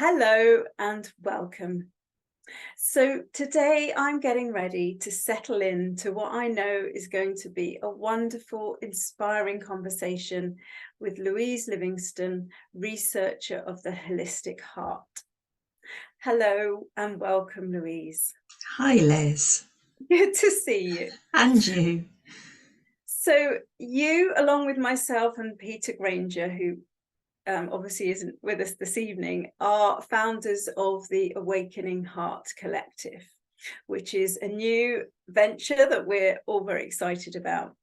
Hello and welcome. So today I'm getting ready to settle into what I know is going to be a wonderful, inspiring conversation with Louise Livingstone, researcher of the holistic heart. Hello and welcome, Louise. Hi, Les. Good to see you. And you. So you, along with myself and Peter Granger, who obviously isn't with us this evening, are founders of the Awakening Heart Collective, which is a new venture that we're all very excited about.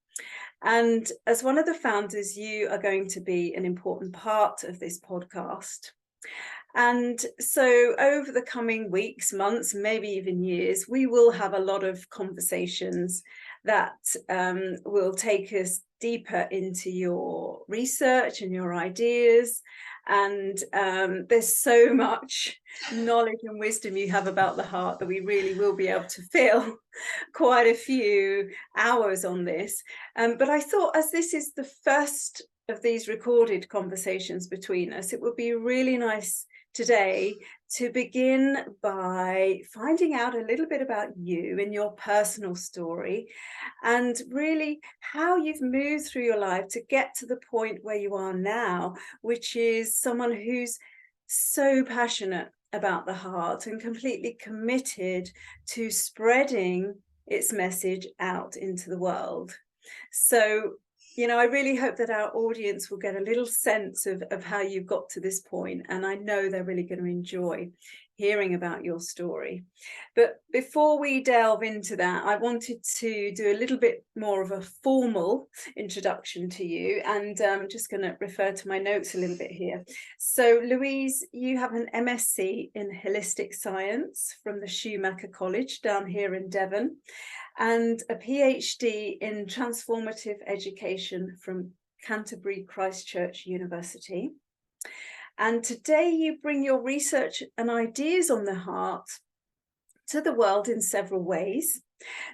And as one of the founders, you are going to be an important part of this podcast. And so over the coming weeks, months, maybe even years, we will have a lot of conversations that will take us deeper into your research and your ideas. And there's so much knowledge and wisdom you have about the heart that we really will be able to fill quite a few hours on this. But I thought, as this is the first of these recorded conversations between us, it would be really nice today to begin by finding out a little bit about you and your personal story, and really how you've moved through your life to get to the point where you are now, which is someone who's so passionate about the heart and completely committed to spreading its message out into the world. So I really hope that our audience will get a little sense of how you've got to this point, and I know they're really going to enjoy hearing about your story. But before we delve into that, I wanted to do a little bit more of a formal introduction to you, and I'm just going to refer to my notes a little bit here. So Louise, you have an MSc in Holistic Science from the Schumacher College down here in Devon, and a PhD in Transformative Education from Canterbury Christ Church University. And today you bring your research and ideas on the heart to the world in several ways.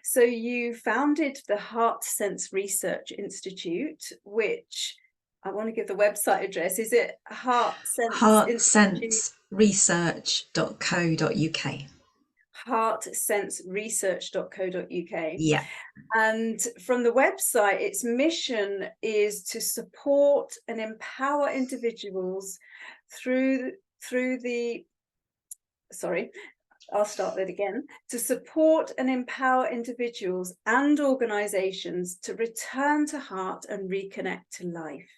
So you founded the Heart Sense Research Institute, which I want to give the website address. Is it Heart Sense Institute? heartsenseresearch.co.uk. heartsenseresearch.co.uk. Yeah. And from the website, its mission is to support and empower individuals through the sorry, I'll start that again. To support and empower individuals and organizations to return to heart and reconnect to life.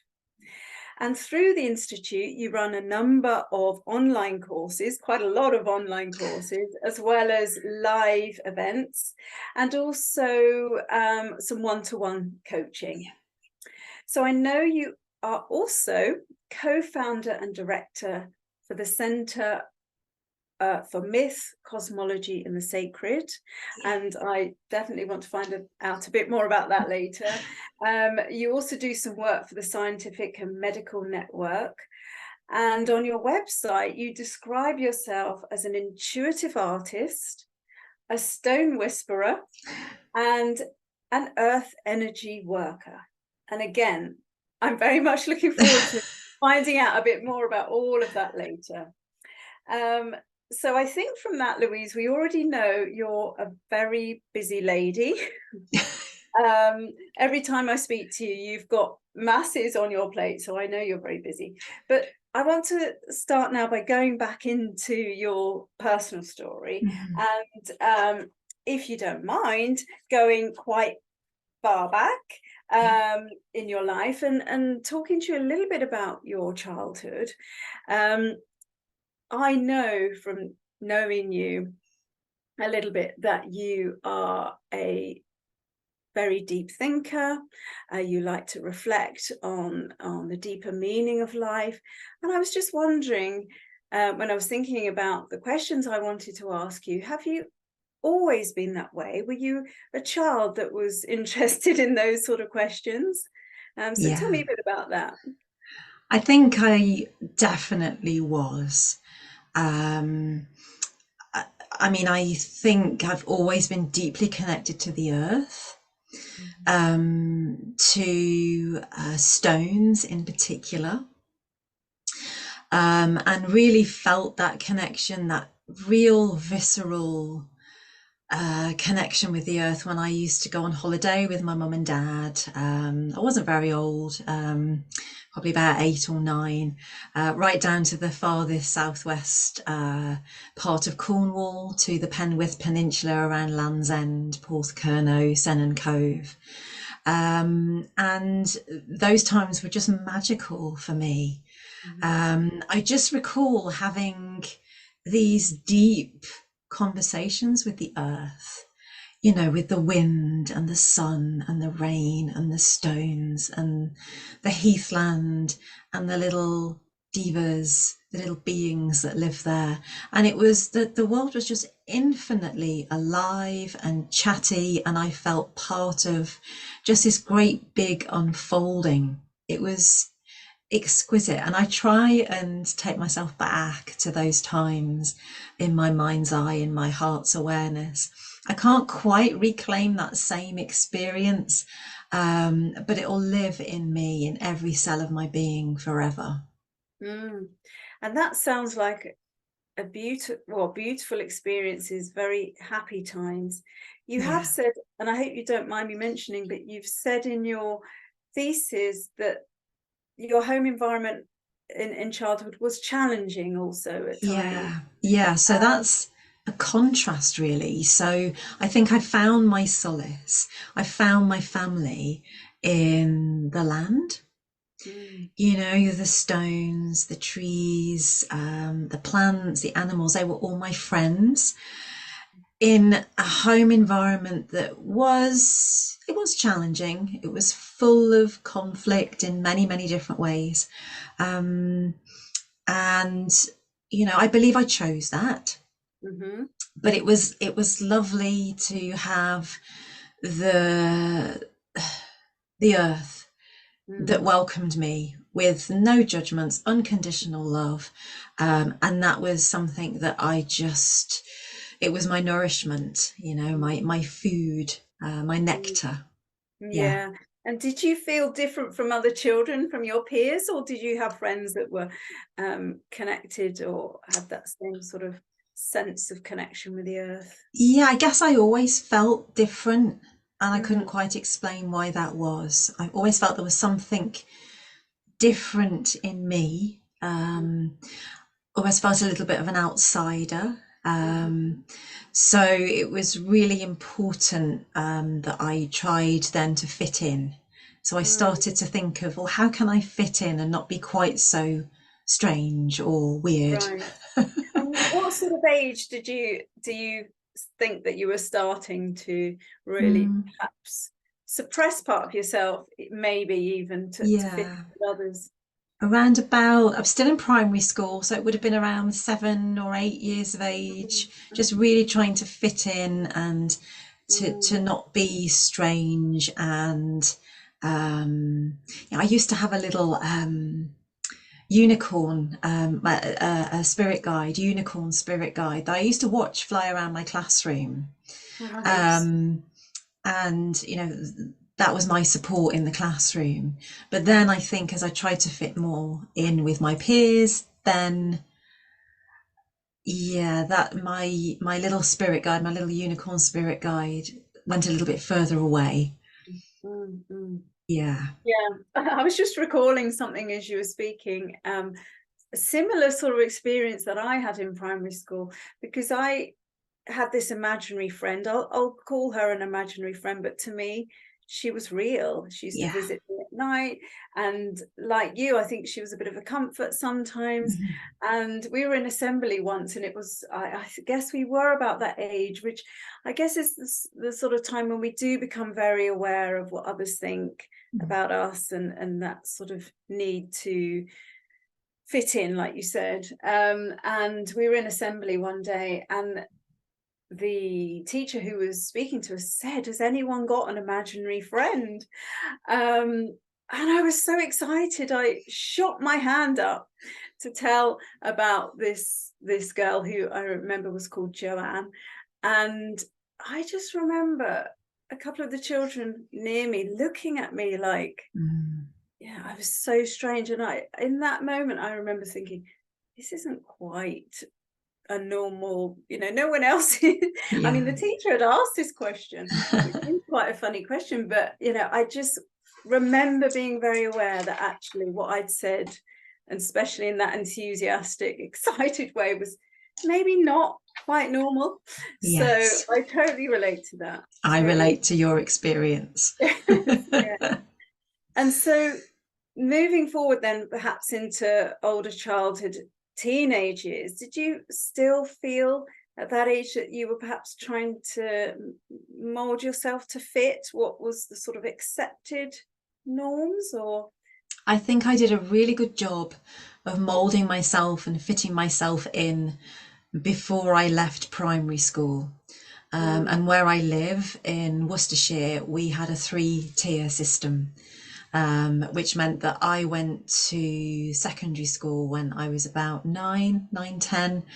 And through the Institute, you run a number of online courses, quite a lot of online courses, as well as live events, and also some one-to-one coaching. Yeah. So I know you are also co-founder and director for the Center for Myth, Cosmology and the Sacred. And I definitely want to find out a bit more about that later. You also do some work for the Scientific and Medical Network. And on your website, you describe yourself as an intuitive artist, a stone whisperer, and an earth energy worker. And again, I'm very much looking forward to finding out a bit more about all of that later. So I think from that, Louise, we already know you're a very busy lady. Every time I speak to you, you've got masses on your plate, so I know you're very busy. But I want to start now by going back into your personal story, and if you don't mind, going quite far back in your life and talking to you a little bit about your childhood. I know from knowing you a little bit that you are a very deep thinker. You like to reflect on the deeper meaning of life. And I was just wondering, when I was thinking about the questions I wanted to ask you, have you always been that way? Were you a child that was interested in those sort of questions? So tell me a bit about that. I think I definitely was. I think I've always been deeply connected to the earth, to stones in particular. and really felt that connection, that real visceral connection with the earth when I used to go on holiday with my mum and dad. I wasn't very old, probably about 8 or 9, right down to the farthest southwest part of Cornwall, to the Penwith Peninsula around Land's End, Porthcurno, Sennan Cove. And those times were just magical for me. I just recall having these deep conversations with the earth, with the wind and the sun and the rain and the stones and the heathland and the little divas, the little beings that live there. And it was that the world was just infinitely alive and chatty, and I felt part of just this great big unfolding. It was exquisite, and I try and take myself back to those times in my mind's eye, in my heart's awareness. I can't quite reclaim that same experience, but it will live in me, in every cell of my being, forever. And that sounds like a beautiful experiences, very happy times. You have Yeah. said, and I hope you don't mind me mentioning, but you've said in your thesis that your home environment in childhood was challenging also at times. Yeah, so that's a contrast, really. So I think I found my solace, I found my family in the land. Mm, The stones, the trees, the plants, the animals, they were all my friends in a home environment that was challenging. It was full of conflict in many, many different ways. Um, and I believe I chose that, mm-hmm, but it was lovely to have the the earth that mm, welcomed me with no judgments, unconditional love. And that was something that it was my nourishment, my food, my mm. nectar. Yeah. Yeah. And did you feel different from other children, from your peers, or did you have friends that were connected or had that same sort of sense of connection with the earth? Yeah, I guess I always felt different, and I couldn't Mm, quite explain why that was. I always felt there was something different in me. Always felt a little bit of an outsider. mm-hmm, So it was really important that I tried then to fit in. So I mm, started to think of, well, how can I fit in and not be quite so strange or weird? right. And what sort of age do you think that you were starting to really Mm, perhaps suppress part of yourself, maybe even to fit yeah. with others? Around about, I'm still in primary school, so it would have been around 7 or 8 years of age, just Mm, really trying to fit in and to mm, not be strange. And I used to have a little unicorn, a spirit guide, unicorn spirit guide that I used to watch fly around my classroom. right. Um, and that was my support in the classroom. But then I think as I tried to fit more in with my peers, then yeah, that my little spirit guide, my little unicorn spirit guide, went a little bit further away. Mm, mm. Yeah. Yeah, I was just recalling something as you were speaking, a similar sort of experience that I had in primary school, because I had this imaginary friend. I'll call her an imaginary friend, but to me, she was real. She used to Yeah. visit me at night, and like you, I think she was a bit of a comfort sometimes. Mhm. And we were in assembly once, and it was, I guess we were about that age, which I guess is the sort of time when we do become very aware of what others think about us, and that sort of need to fit in, like you said. And we were in assembly one day, and the teacher who was speaking to us said, "Has anyone got an imaginary friend?" And I was so excited. I shot my hand up to tell about this girl who I remember was called Joanne. And I just remember a couple of the children near me looking at me like, Mm. yeah, I was so strange. And in that moment, I remember thinking, this isn't quite a normal, no one else I mean, the Yeah. teacher had asked this question, which is quite a funny question, but I just remember being very aware that actually what I'd said, and especially in that enthusiastic, excited way, was maybe not quite normal. So Yes. I totally relate to that. I Totally. relate to your experience. Yeah. And so moving forward then perhaps into older childhood, teenage years, did you still feel at that age that you were perhaps trying to mold yourself to fit what was the sort of accepted norms, or? I think I did a really good job of molding myself and fitting myself in before I left primary school. Mm, And where I live in Worcestershire, we had a three-tier system, which meant that I went to secondary school when I was about 10.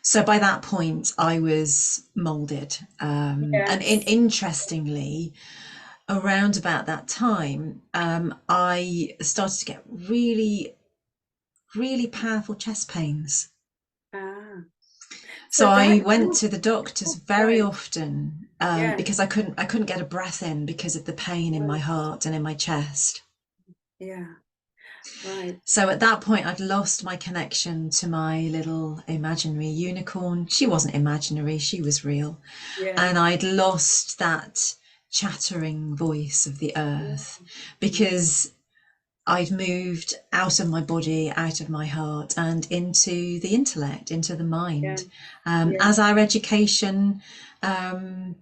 So by that point, I was molded. And yes. interestingly, around about that time, I started to get really, really powerful chest pains. Ah, So so I that, went to the doctors oh, very right. often Yeah, because I couldn't get a breath in because of the pain in my right. heart and in my chest. Yeah, right. So at that point, I'd lost my connection to my little imaginary unicorn. She wasn't imaginary, she was real. Yeah. And I'd lost that chattering voice of the Mm, earth mm, because I'd moved out of my body, out of my heart, and into the intellect, into the yeah, mind. yeah, As our education, um,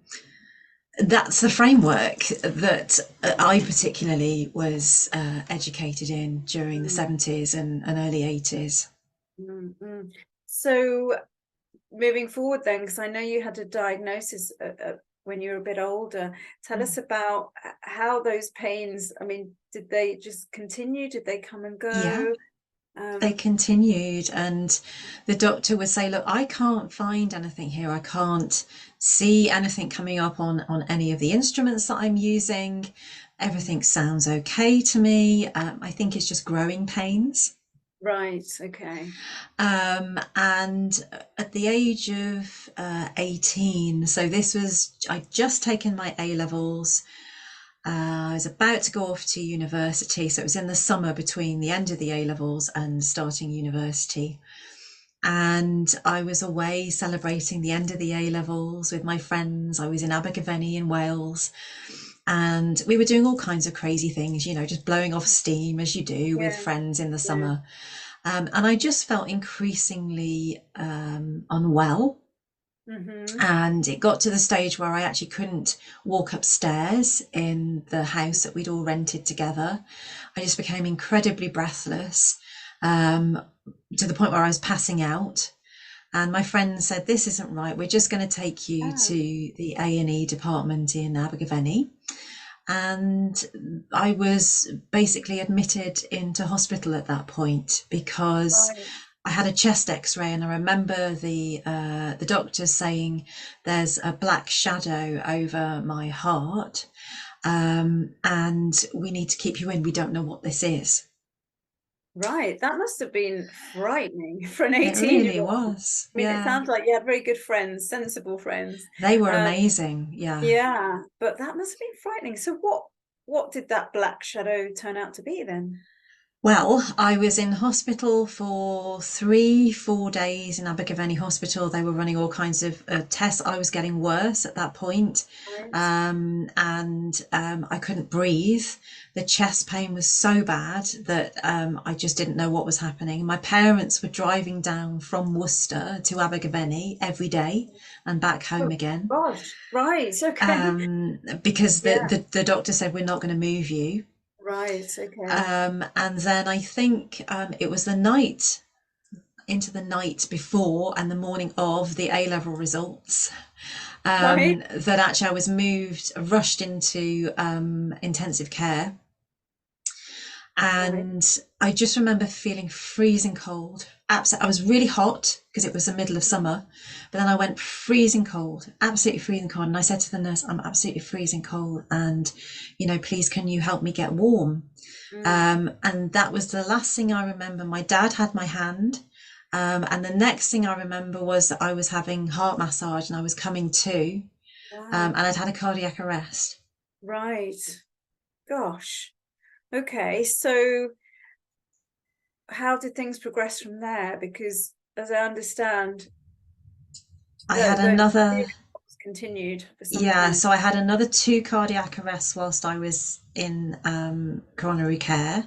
that's the framework that I particularly was educated in during the mm, 70s and early 80s. mm. So moving forward then, because I know you had a diagnosis when you were a bit older, tell us about how those pains, I mean, did they just continue? Did they come and Yeah, go? they Um, continued, and the doctor would say, look, I can't find anything here. I can't see anything coming up on any of the instruments that I'm using. Everything sounds okay to me. I think it's just growing pains. right, okay. And at the age of 18, so this was, I'd just taken my A levels. I was about to go off to university. So it was in the summer between the end of the A levels and starting university. And I was away celebrating the end of the A levels with my friends. I was in Abergavenny in Wales. And we were doing all kinds of crazy things, just blowing off steam as you do with Yeah, friends in the yeah. summer. And I just felt increasingly unwell. Mm-hmm. And it got to the stage where I actually couldn't walk upstairs in the house that we'd all rented together. I just became incredibly breathless, um, to the point where I was passing out. And my friend said, "This isn't right. We're just going to take you to Ah, the A&E department in Abergavenny." And I was basically admitted into hospital at that point because right, I had a chest X-ray, and I remember the doctor saying there's a black shadow over my heart, and we need to keep you in. We don't know what this is. right. That must have been frightening for an It really 18-year-old. was. I mean, it Yeah, sounds like you had very good friends, sensible friends. they were Um, amazing. Yeah. Yeah, but that must have been frightening. So what did that black shadow turn out to be then? Well, I was in hospital for 3, 4 days in Abergavenny Hospital. They were running all kinds of tests. I was getting worse at that point, Right. and I couldn't breathe. The chest pain was so bad that I just didn't know what was happening. My parents were driving down from Worcester to Abergavenny every day and back home Oh again, gosh. Right. Okay. because the, Yeah. the, the doctor said, we're not going to move you. Right. Okay. And then I think it was the night into the night before and the morning of the A level results, Right. that actually I was rushed into intensive care. Right. And I just remember feeling freezing cold. I was really hot because it was the middle of summer, but then I went freezing cold, absolutely freezing cold. And I said to the nurse, I'm absolutely freezing cold. And, please, can you help me get warm? Mm. And that was the last thing I remember. My dad had my hand. And the next thing I remember was that I was having heart massage and I was coming to, Wow. and I'd had a cardiac arrest. Right. Gosh. Okay. So how did things progress from there? Because as I understand, I had those another, periods continued for some yeah, time. so I had another two cardiac arrests whilst I was in coronary care.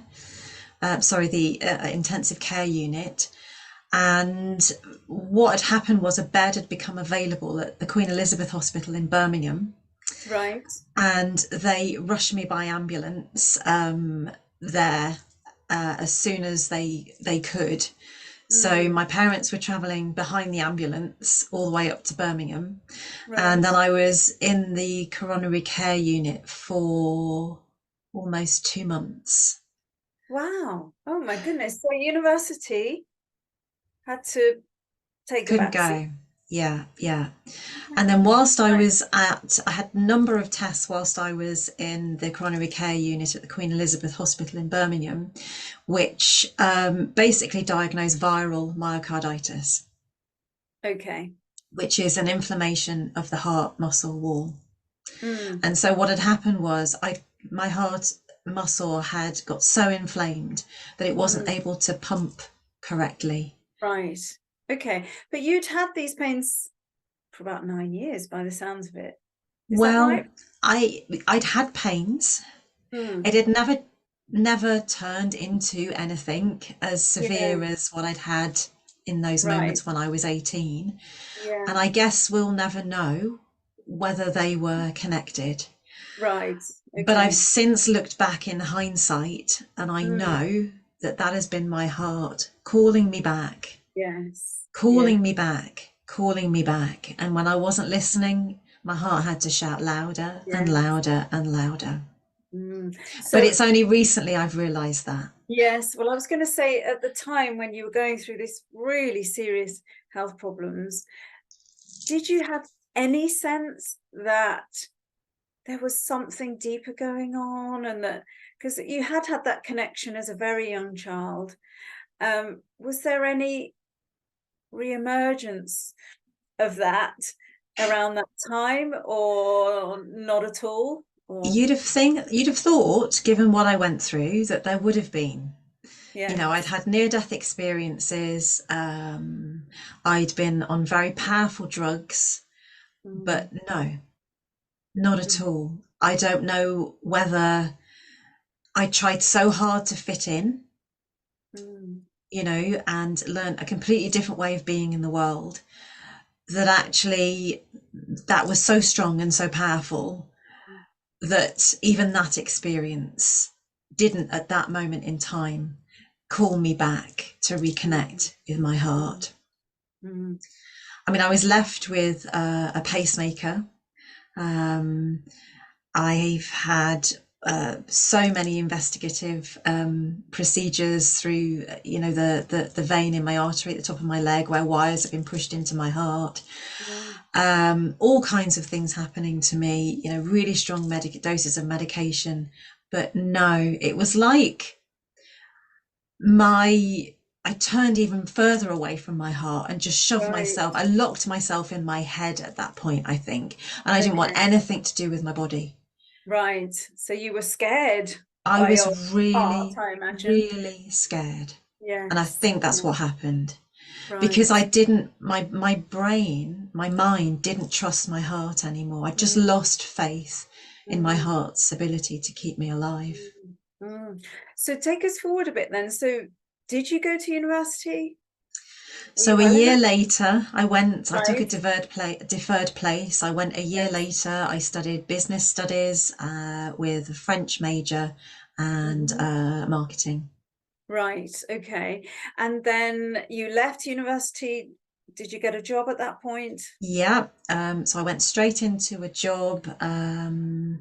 Sorry, the intensive care unit. And what had happened was a bed had become available at the Queen Elizabeth Hospital in Birmingham, Right. and they rushed me by ambulance there as soon as they could. So Mm. my parents were travelling behind the ambulance all the way up to Birmingham, and Right. then I was in the coronary care unit for almost 2 months. Wow. Oh my goodness. So university had to take the Couldn't back seat. go. Yeah, yeah. And then Wow. whilst Right. I had a number of tests whilst I was in the coronary care unit at the Queen Elizabeth Hospital in Birmingham, which basically diagnosed viral myocarditis, Okay. which is an inflammation of the heart muscle wall. Mm. And so what had happened was my heart muscle had got so inflamed that it wasn't Mm. able to pump correctly. Right. Okay. But you'd had these pains for about 9 years by the sounds of it. Is that Well, right? I'd had pains. Mm. It had never turned into anything as severe Yes. as what I'd had in those Right. moments when I was 18. Yeah. And I guess we'll never know whether they were connected. Right. But I've Okay. since looked back in hindsight and I Mm. know that that has been my heart calling me back, Yes. Yeah. calling me back, calling me back. And when I wasn't listening, my heart had to shout louder and Yes. louder and louder. Mm. But So it's only recently I've realised that. yes, well, I was going to say at the time when you were going through this really serious health problems, did you have any sense that there was something deeper going on, and that because you had that connection as a very young child, was there any reemergence of that around that time, or not at all? Or You'd have thought, given what I went through, that there would have been. I'd yes. had near-death experiences. I'd been on very powerful drugs, Mm, but no, not at mm, all. I don't know whether I tried so hard to fit in, mm, and learn a completely different way of being in the world, that actually that was so strong and so powerful that even that experience didn't at that moment in time call me back to mm, reconnect with my mm, heart. mm, I mean, I was left with a pacemaker. Um, I've had so many investigative procedures through, the vein in my artery at the top of my leg where wires have been pushed into my heart. mm, All kinds of things happening to me, really strong doses of medication. But no, it was like my I turned even further away from my heart and just shoved right. myself. I locked myself in my head at that point, I think, and I didn't want Okay. anything to do with my body. Right. So you were scared I by your was heart, really, I imagine. really scared. And I Yes. think that's Yeah. what happened because Right. I didn't, my brain, my mind didn't trust my heart anymore. I just Mm, lost faith in my mm, heart's ability to keep me alive. mm, mm. So take us forward a bit then. So did you go to university? Were you So a well year enough? later, I took a Right. deferred place. I went a year Yes. later. I studied business studies with a French major and Hmm. marketing. Right. Okay. And then you left university. Did you get a job at that point? Yeah. So I went straight into a job and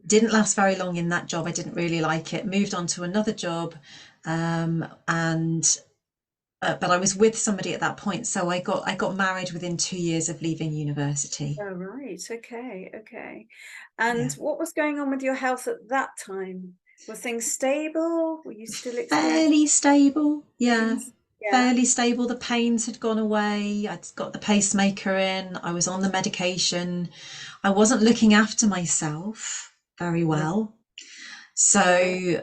didn't last very long in that job. I didn't really like it. Moved on to another job and but I was with somebody at that point, so I got married within 2 years of leaving university. Oh, right. Okay. Okay. And Yeah. what was going on with your health at that time? Were things stable? Were you still experiencing Fairly stable, yeah. pains? Yeah. Fairly stable. The pains had gone away. I'd got the pacemaker in. I was on the medication. I wasn't looking after myself very Right. well. Right. So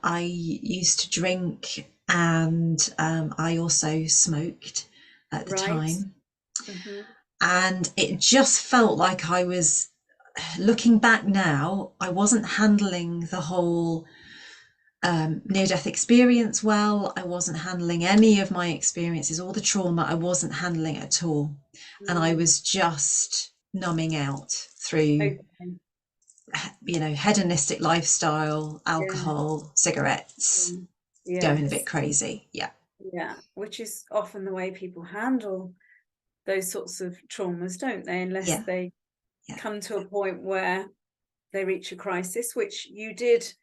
I used to drink, and I also smoked at the Right. time. Hmm. And it just felt like I was, looking back now, I wasn't handling the whole near-death experience well. I wasn't handling any of my experiences, all the trauma. I wasn't handling it at all. And I Mm. was just numbing out through, Okay. hedonistic lifestyle, Yeah. alcohol, cigarettes, Yeah. going a bit Yes. crazy. Yeah. Yeah. Which is often the way people handle those sorts of traumas, don't they? Unless Yeah. they Yeah. come to a point where they reach a crisis, which you did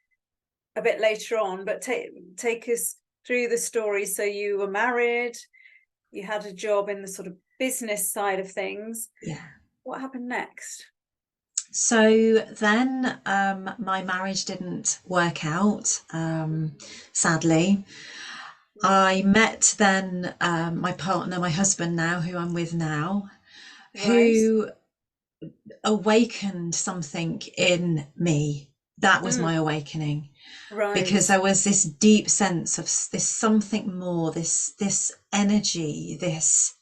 a bit later on. But take us through the story. So you were married, you had a job in the sort of business side of things. Yeah. What happened next? So then my marriage didn't work out, sadly. Mm. I met then my partner, my husband now, who I'm with now, Right. who awakened something in me. That was Mm. my awakening, Right. because there was this deep sense of this something more, this energy, this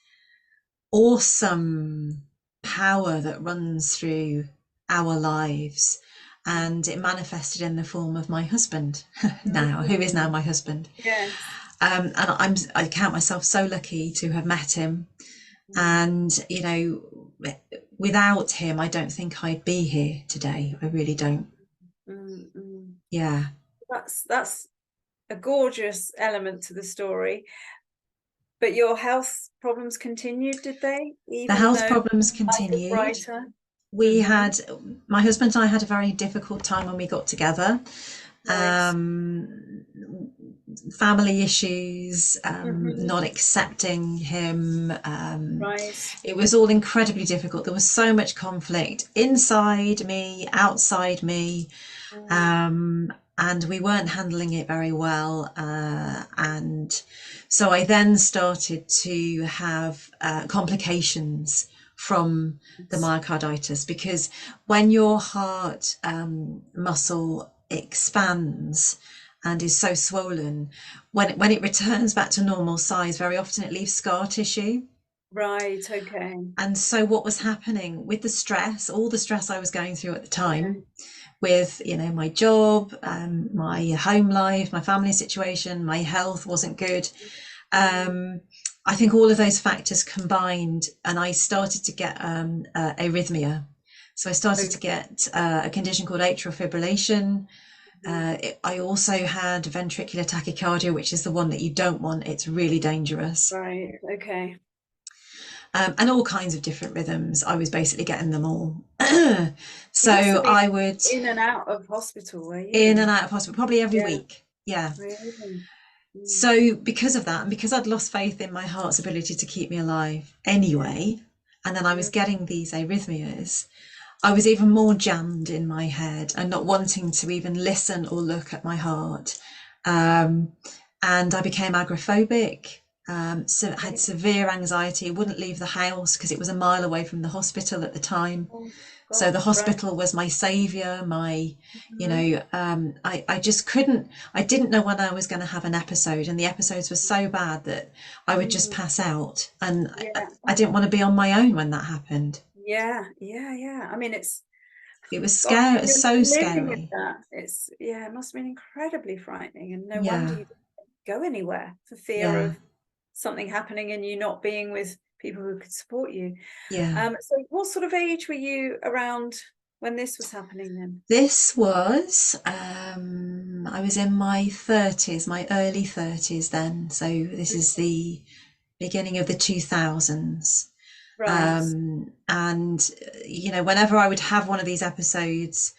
awesome power that runs through our lives. And it manifested in the form of my husband now, who is now Mm. my husband. Yes. And I count myself so lucky to have met him. Mm. And, without him, I don't think I'd be here today. I really don't. Mm. Mm. Yeah. That's a gorgeous element to the story. But your health problems continued, did they? The Even health though problems life was continued. brighter? We Mm-hmm. had, my husband and I had a very difficult time when we got together. Right. Um, Family issues, Mm-hmm. not accepting him. Right. It was all incredibly difficult. There was so much conflict inside me, outside me, Mm. um, and we weren't handling it very well. And so I then started to have complications from the myocarditis, because when your heart muscle expands and is so swollen, when it returns back to normal size, very often it leaves scar tissue. Right. Okay. And so what was happening with the stress, all the stress I was going through at the Yeah. time, with my job, my home life, my family situation, my health wasn't good. Mm. I think all of those factors combined, and I started to get arrhythmia. So I started to Okay. get a condition called atrial fibrillation. Mm. I also had ventricular tachycardia, which is the one that you don't want. It's really dangerous. Right. Okay. And all kinds of different rhythms. I was basically getting them all. You must So have been I would, in and out of hospital, were in you? and out of hospital, probably every Yeah. week. Yeah. Really. Mm. So because of that, and because I'd lost faith in my heart's ability to keep me alive Yeah. anyway, and then I was Mm. getting these arrhythmias, I was even more jammed in my head and not wanting to even listen or look at my heart. Um, and I became agoraphobic. So I had Right. severe anxiety, wouldn't leave the house because it was a mile away from the hospital at the time. Oh, So the gosh. Right. hospital was my savior, Mhm. I just couldn't, I didn't know when I was going to have an episode. And the episodes were so bad that I would just Mm. pass out. And Yeah. I didn't want to be on my own when that happened. Yeah. Yeah. Yeah. I mean, It was gosh, scary, it when was you're so living with scary. that, yeah, it must have been incredibly frightening. And no wonder Yeah, you didn't go anywhere for fear yeah, of something happening and you not being with people who could support you. yeah. So what sort of age were you around when this was happening then? This was, I was in my 30s, my early 30s then. So this is the beginning of the 2000s. Right. And whenever I would have one of these episodes,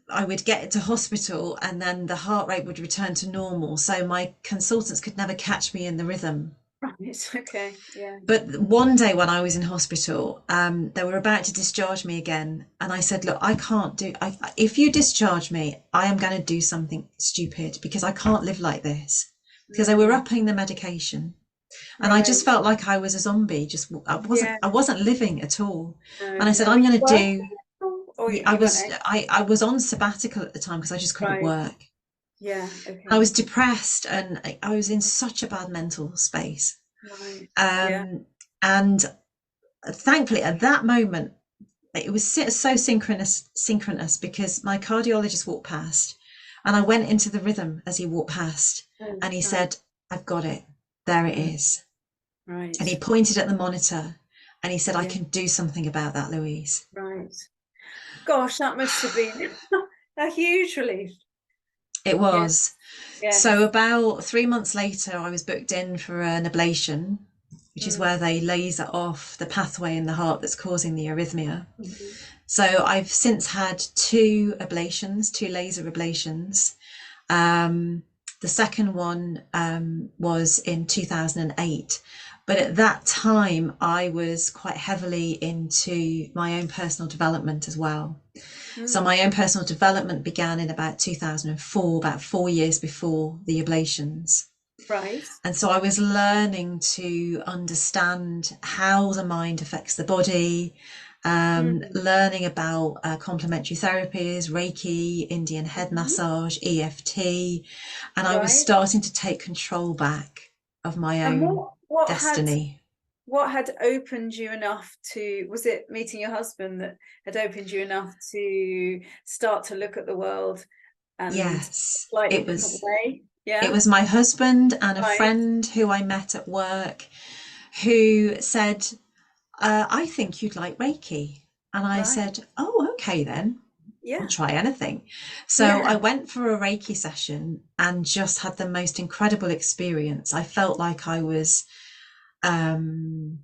I would get to hospital and then the heart rate would return to normal. So my consultants could never catch me in the rhythm. Right. Okay. Yeah. But one day when I was in hospital, they were about to discharge me again. And I said, look, I can't do, if you discharge me, I am going to do something stupid because I can't live like this. Because they were Mm, upping the medication. And I just right. felt like I was a zombie. Just Yeah. I wasn't living at all. No, And I said, no. Were I'm you going to working do, at all? Or yeah, you weren't? I was on sabbatical at the time because I just couldn't Right. work. Yeah. I Okay. was depressed and I was in such a bad mental space. Right. Yeah. Um, and thankfully, at that moment, it was so synchronous because my cardiologist walked past and I went into the rhythm as he walked past Oh, and he right. said, I've got it. There it Mm, is. And he right. pointed at the monitor and he said, I Yeah. can do something about that, Louise. Right. Gosh, that must have been a huge relief. It Yes. was. So Yes. about 3 months later, I was booked in for an ablation, which is Mm, where they laser off the pathway in the heart that's causing the arrhythmia. mhm. So I've since had two ablations, two laser ablations. Um, the second one was in 2008. But at that time, I was quite heavily into my own personal development as well. So Mm, my own personal development began in about 2004, about 4 years before the ablations. right. And so I was learning to understand how the mind affects the body, Mm, learning about complementary therapies, Reiki, Indian head mhm. massage, EFT, and I was Right. starting to take control back of my And own destiny. what had opened you enough to, was it meeting your husband that had opened you enough to start to look at the world and Yes, slightly different way? it Yeah. was my husband and a Right. friend who I met at work who said, I think you'd like Reiki. And I Right. said, oh, okay then. I'll Yeah. try anything. So I Yeah. went for a Reiki session and just had the most incredible experience. I felt like I was um,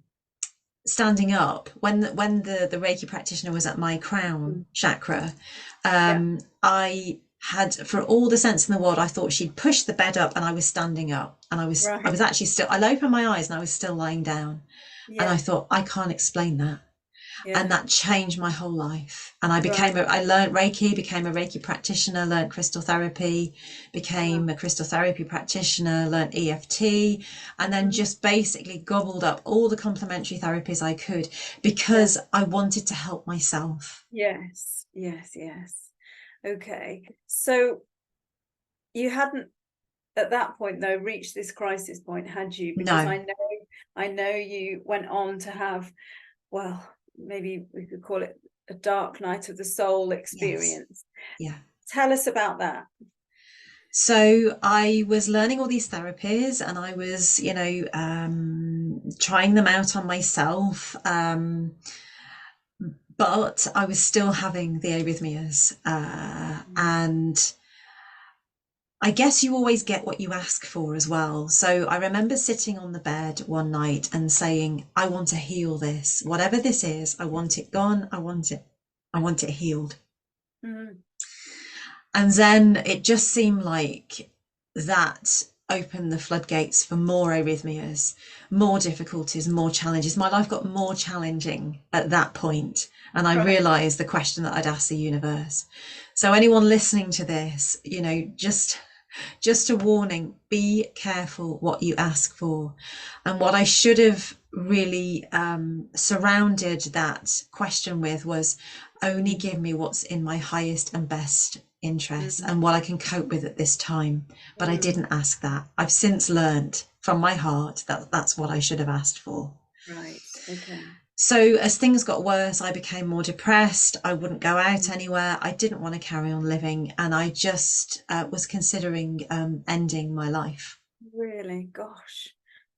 standing up when the Reiki practitioner was at my crown Mm, chakra. yeah. I had, for all the sense in the world, I thought she'd pushed the bed up and I was standing up and I Right. was actually still, I opened my eyes and I was still lying down and I Yeah. thought, I can't explain that. And Yeah. that changed my whole life. And Right. I learned Reiki, became a Reiki practitioner, learned crystal therapy, Wow. became a crystal therapy practitioner, learned EFT, and then Mhm. just basically gobbled up all the complementary therapies I could Yeah. because I wanted to help myself. Yes. Yes. Yes. Okay. So you hadn't at that point though reached this crisis point, had you? Because No, I know you went on to have, well, maybe we could call it a dark night of the soul yes, experience. yeah. Tell us about that. So I was learning all these therapies and I was, trying them out on myself. But I was still having the arrhythmias. Mm. And I guess you always get what you ask for as well. So I remember sitting on the bed one night and saying, I want to heal this. Whatever this is, I want it gone. I want it healed. Mm. And then it just seemed like that opened the floodgates for more arrhythmias, more difficulties, more challenges. My life got more challenging at that point, and I Right. realized the question that I'd asked the universe. So anyone listening to this, just a warning, be careful what you ask for. And what I should have really surrounded that question with was only Mm. give me what's in my highest and best interest Mm. and what I can cope with at this time. But I Mm. didn't ask that. I've since learned from my heart that that's what I should have asked for. Right. Okay. So as things got worse, I became more depressed. I wouldn't go out Mm. anywhere. I didn't want to carry on living, and I just was considering ending my life. Really? Gosh.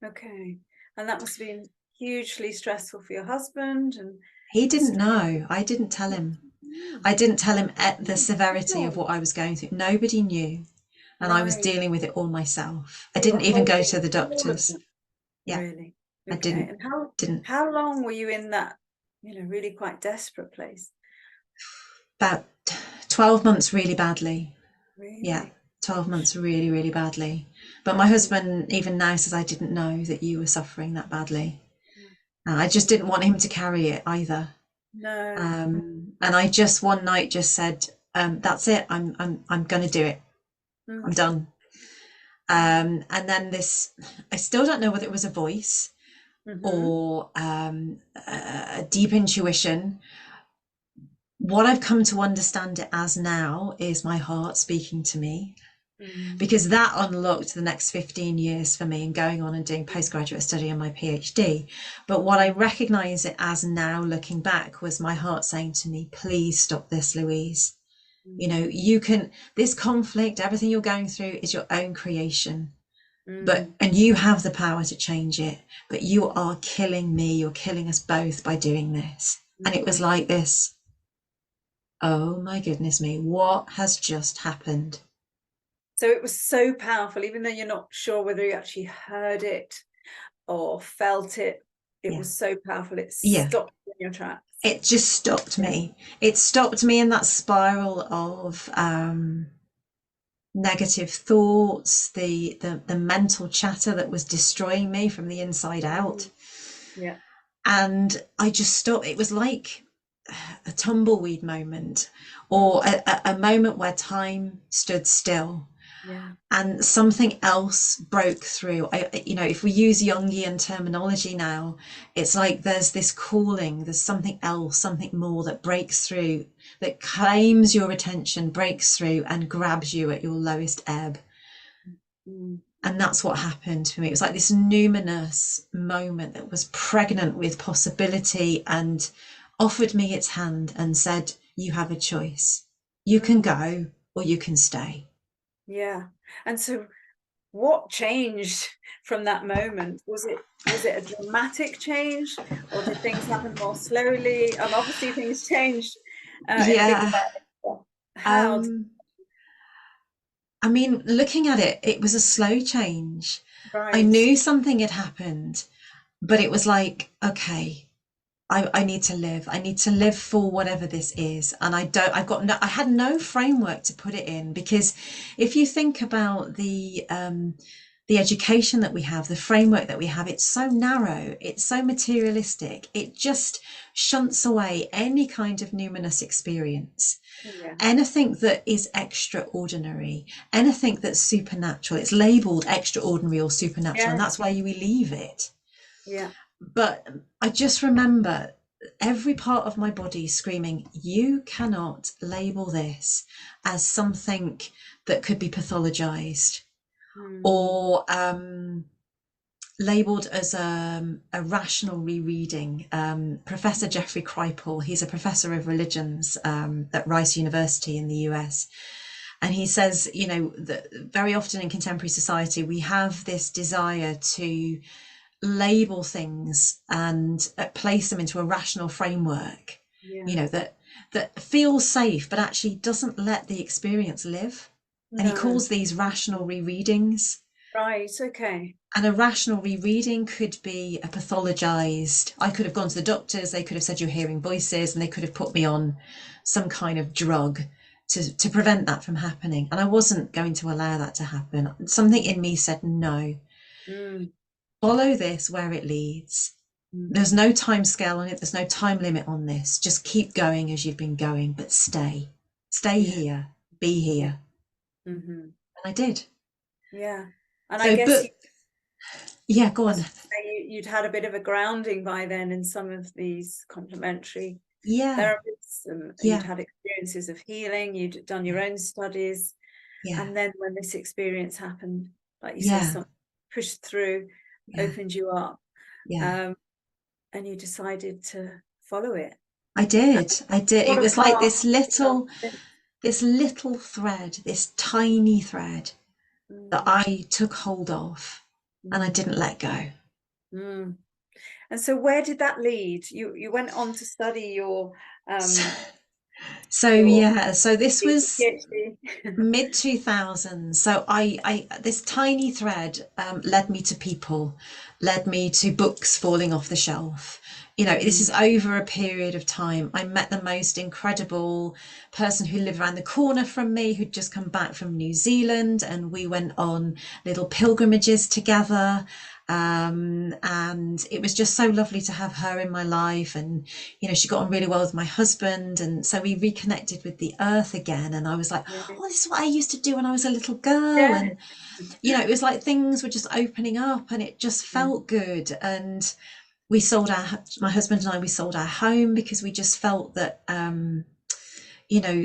Okay. And that must have been hugely stressful for your husband and He didn't stress. know. I didn't tell him. Mm. I didn't tell him at the Mm. severity of Okay. what I was going through. Nobody knew, and I was Right. dealing with it all myself. I So you're didn't even go holding to the all of doctors. them. Yeah, Really? I Okay. didn't And didn't how long were you in that, really quite desperate place? about 12 months really badly. Yeah, Really? 12 months really, really badly. But my And husband even now says, I didn't know that you were suffering that badly. I just didn't want him to carry it either. no. And I just one night just said, that's it. I'm going to do it. I'm Mm, done. And then this, I still don't know whether it was a voice mm-hmm. or a deep intuition. What I've come to understand it as now is my heart speaking to me, Mm, because that unlocked the next 15 years for me and going on and doing postgraduate study and my PhD. But what I mm, recognize it as now looking back was my heart saying to me, please stop this, Louise. You know, mm, you can, this conflict, everything you're going through is your own creation. But, mm, and you have the power to change it, but you are killing me, you're killing us both by doing this. And it was mm. like this, oh my goodness me, what has just happened? So it was so powerful, even though you're not sure whether you actually heard it or felt it. It Yeah. was so powerful. It Yeah. stopped you in your tracks. It just stopped Yeah. me. It stopped me in that spiral of negative thoughts, the mental chatter that was destroying me from the inside out. Mm, yeah. And I just stopped. It was like a tumbleweed moment, or Mm, a moment where time stood still yeah. and something else broke through. You know, if we use Jungian terminology now, it's like there's this calling, there's something else, something more that breaks through, that claims your attention, breaks through and grabs you at your lowest ebb. Mm, And that's what happened for me. It was like this numinous moment that was pregnant with possibility and offered me its hand and said, you have a choice. You can mm, go or you can stay. yeah. And so what changed from that moment? Was it a dramatic change, or did things happen more slowly? Obviously things changed in a big Yeah. way. How? Um, I mean, looking at it, it was a slow change. I Right. knew something had happened, but it was like, okay, I need to live. I need to live for whatever this is. And I had no framework to put it in, because if you think about the education that we have, the framework that we have, it's so narrow, it's so materialistic. It just shunts away any kind of numinous experience. Yeah. Anything that is extraordinary, anything that's supernatural, it's labeled extraordinary or supernatural, and Yeah. that's why we leave it. Yeah. But I just remember every part of my body screaming, you cannot label this as something that could be pathologized Mm, or labeled as a rational rereading. Professor mm, Jeffrey Kripal, he's a professor of religions at Rice University in the US. And he says, you know, that very often in contemporary society, we have this desire to label things and place them into a rational framework, you yeah. know, that feels safe but actually doesn't let the experience live. And he No. calls these rational rereadings. Right. Okay. And a rational rereading could be a pathologized, I could have gone to the doctors, they could have said you're hearing voices, and they could have put me on some kind of drug to prevent that from happening. And I wasn't going to allow that to happen. Something in me said, no, Mm, follow this where it leads. There's mm, no time scale on it. There's no time limit on this. Just keep going as you've been going, but stay yeah. here, be Yeah. here. Hmm. And I did. Yeah. And I So, guess but yeah, go I on. was gonna say you'd had a bit of a grounding by then in some of these complementary Yeah, therapies, and you'd yeah, had experiences of healing, you'd done your own studies. yeah, And then when this experience happened, like you say, yeah, something pushed through, yeah, opened you up, yeah. um, and you decided to follow it. I And did. I did. It what a was like path you've gone since. this little thread, this tiny thread that Mm, I took hold of and I mm, didn't let go. mm. And so where did that lead? You went on to study your So, um So Your yeah, so this was PhD. mid 2000s. So I this tiny thread led me to people, led me to books falling off the shelf. You know, this is over a period of time. I met the most incredible person who lived around the corner from me, who'd just come back from New Zealand, and we went on little pilgrimages together. And it was just so lovely to have her in my life. And, you know, she got on really well with my husband. And so we reconnected with the earth again. And I was like, Yeah. oh, this is what I used to do when I was a little girl. Yeah. And, you know, it was like things were just opening up and it just Yeah. felt good. And we sold my husband and I, we sold our home because we just felt that, you know,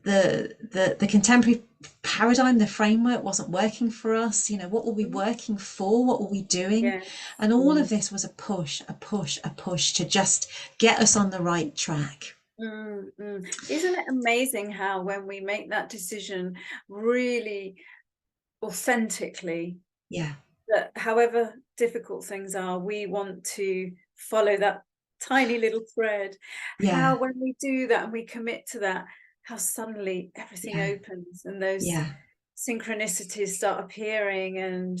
the contemporary paradigm, the framework wasn't working for us. You know, what were we working for? What were we doing? Yeah. And all Yeah. of this was a push, a push, a push to just get us on the right track. Isn't it amazing how when we make that decision really authentically, Yeah, that however difficult things are, we want to follow that tiny little thread. yeah, How when we do that and we commit to that, how suddenly everything yeah, opens and those yeah. synchronicities start appearing, and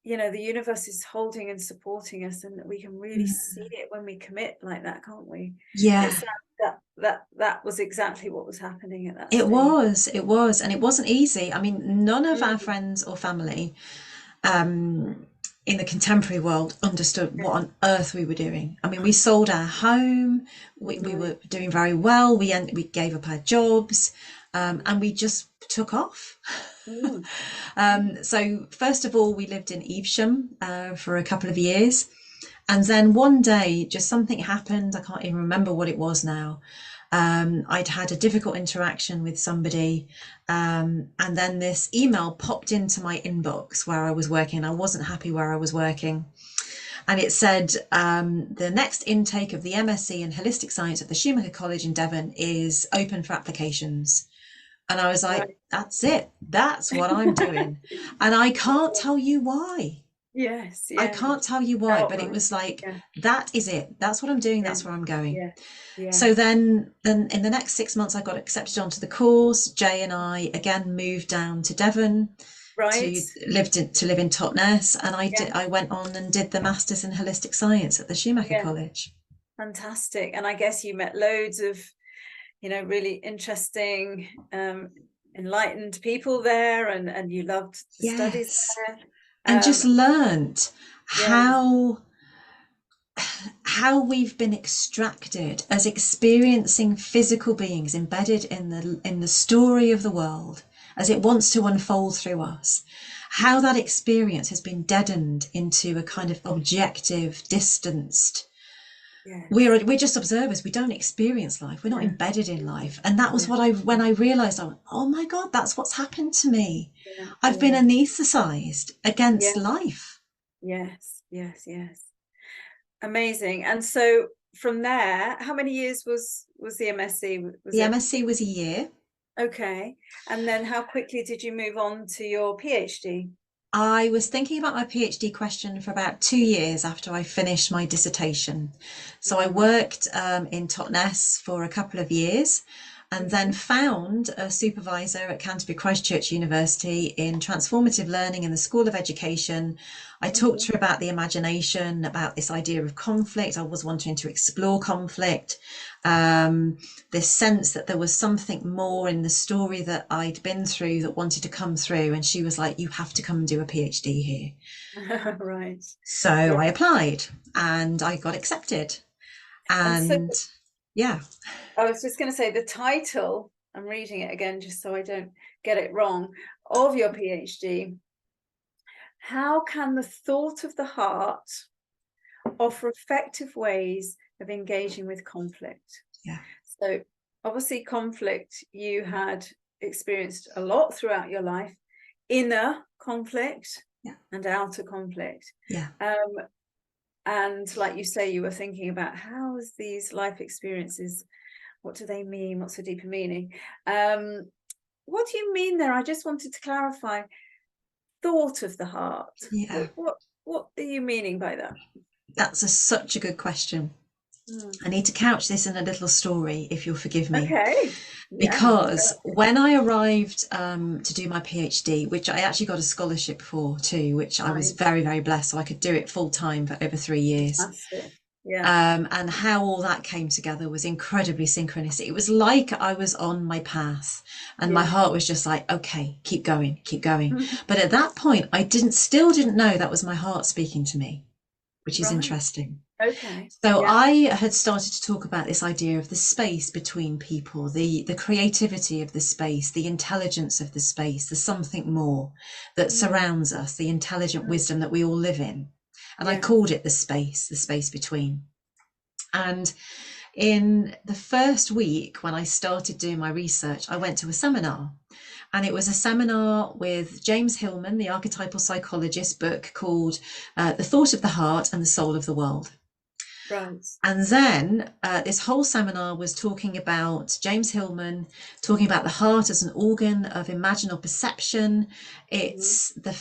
the universe is holding and supporting us, and we can really Mm. see it when we commit like that, can't we? It Yeah, sounds that was exactly what was happening at that it stage. was, it was, and it wasn't easy. I mean, none of our Mm, friends or family in the contemporary world understood what on earth we were doing. I mean, we sold our home, we right. were doing very well, we gave up our jobs, and we just took off. Mm, So, first of all, we lived in Evesham for a couple of years. And then one day, just something happened. I can't even remember what it was now. I'd had a difficult interaction with somebody, and then this email popped into my inbox where I was working. I wasn't happy where I was working, and it said the next intake of the MSc in Holistic Science at the Schumacher College in Devon is open for applications. And I was like, right. that's it. That's what I'm doing. And I can't tell you why. Yes, I yeah. can't tell you why, but it Outline. was like, Yeah, that is it. That's what I'm doing. yeah, That's where I'm going. yeah, yeah. So then in the next 6 months, I got accepted onto the course. Jay and I again moved down to Devon Right. to live in Totnes, and Yeah, I went on and did the masters in holistic science at the Schumacher yeah. College. Fantastic. And I guess you met loads of, really interesting, enlightened people there, and you loved the studies Yes, there. and just learnt Yes, how we've been extracted as experiencing physical beings embedded in the story of the world as it wants to unfold through us, how that experience has been deadened into a kind of objective, distanced. yes, We're just observers. We don't experience life. We're not yeah, embedded in life. And that was yeah, what I when I realized, I went, oh my God, that's what's happened to me. yeah, I've been yeah, anesthetized yeah, against life. yes, yes, yes. Amazing. And so from there, how many years was the MSc? Was The it MSc was a year. okay? And then how quickly did you move on to your PhD? I was thinking about my PhD question for about 2 years after I finished my dissertation. So I Mm, worked in Totnes for a couple of years and then mhm, found a supervisor at Canterbury Christchurch University in transformative learning in the School of Education. I talked mhm. to her about the imagination, about this idea of conflict. I was wanting to explore conflict, um, this sense that there was something more in the story that I'd been through that wanted to come through. And she was like, you have to come and do a PhD here. Right. So Yeah. I applied and I got accepted. And so And yeah, I was just going to say the title, I'm reading it again just so I don't get it wrong, of your PhD. How can the thought of the heart offer effective ways of engaging with conflict? yeah, So, obviously, conflict you had experienced a lot throughout your life, inner conflict yeah, and outer conflict. yeah. Um, and like you say, you were thinking about how is these life experiences, what do they mean? What's the deeper meaning? What do you mean there? I just wanted to clarify thought of the heart. Yeah. What are you meaning by that? Such a good question. Mm. I need to couch this in a little story, if you'll forgive me. Okay. Yeah. Because when I arrived to do my PhD, which I actually got a scholarship for too, which I was Right. very, very blessed, so I could do it full time for over 3 years. Fantastic. Yeah. And how all that came together was incredibly synchronistic. It was like I was on my path, and my Yeah. heart was just like, okay, keep going, keep going. But at that point, I still didn't know that was my heart speaking to me, which is Right. interesting. Okay. So Yeah. I had started to talk about this idea of the space between people, the creativity of the space, the intelligence of the space, the something more that Mm. surrounds us, the intelligent Mm. wisdom that we all live in. And I Yeah. called it the space between. And in the first week, when I started doing my research, I went to a seminar. And it was a seminar with James Hillman, the archetypal psychologist, book called The Thought of the Heart and the Soul of the World. Right. And then this whole seminar was talking about James Hillman, talking about the heart as an organ of imaginal perception. Mm. It's the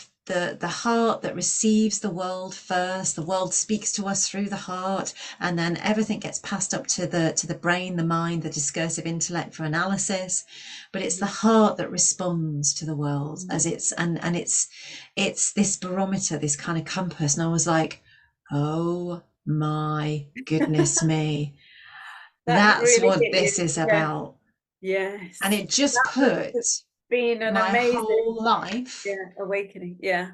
heart that receives the world first. The world speaks to us through the heart, and then everything gets passed up to the brain, the mind, the discursive intellect for analysis. But it's the Mm. heart that responds to the world Mm. as it's this barometer, this kind of compass. And I was like, oh my goodness me, That that's really what hit this you. is Yeah. about. And Yes. it just That must put have been an my amazing, whole life yeah, awakening. Yeah.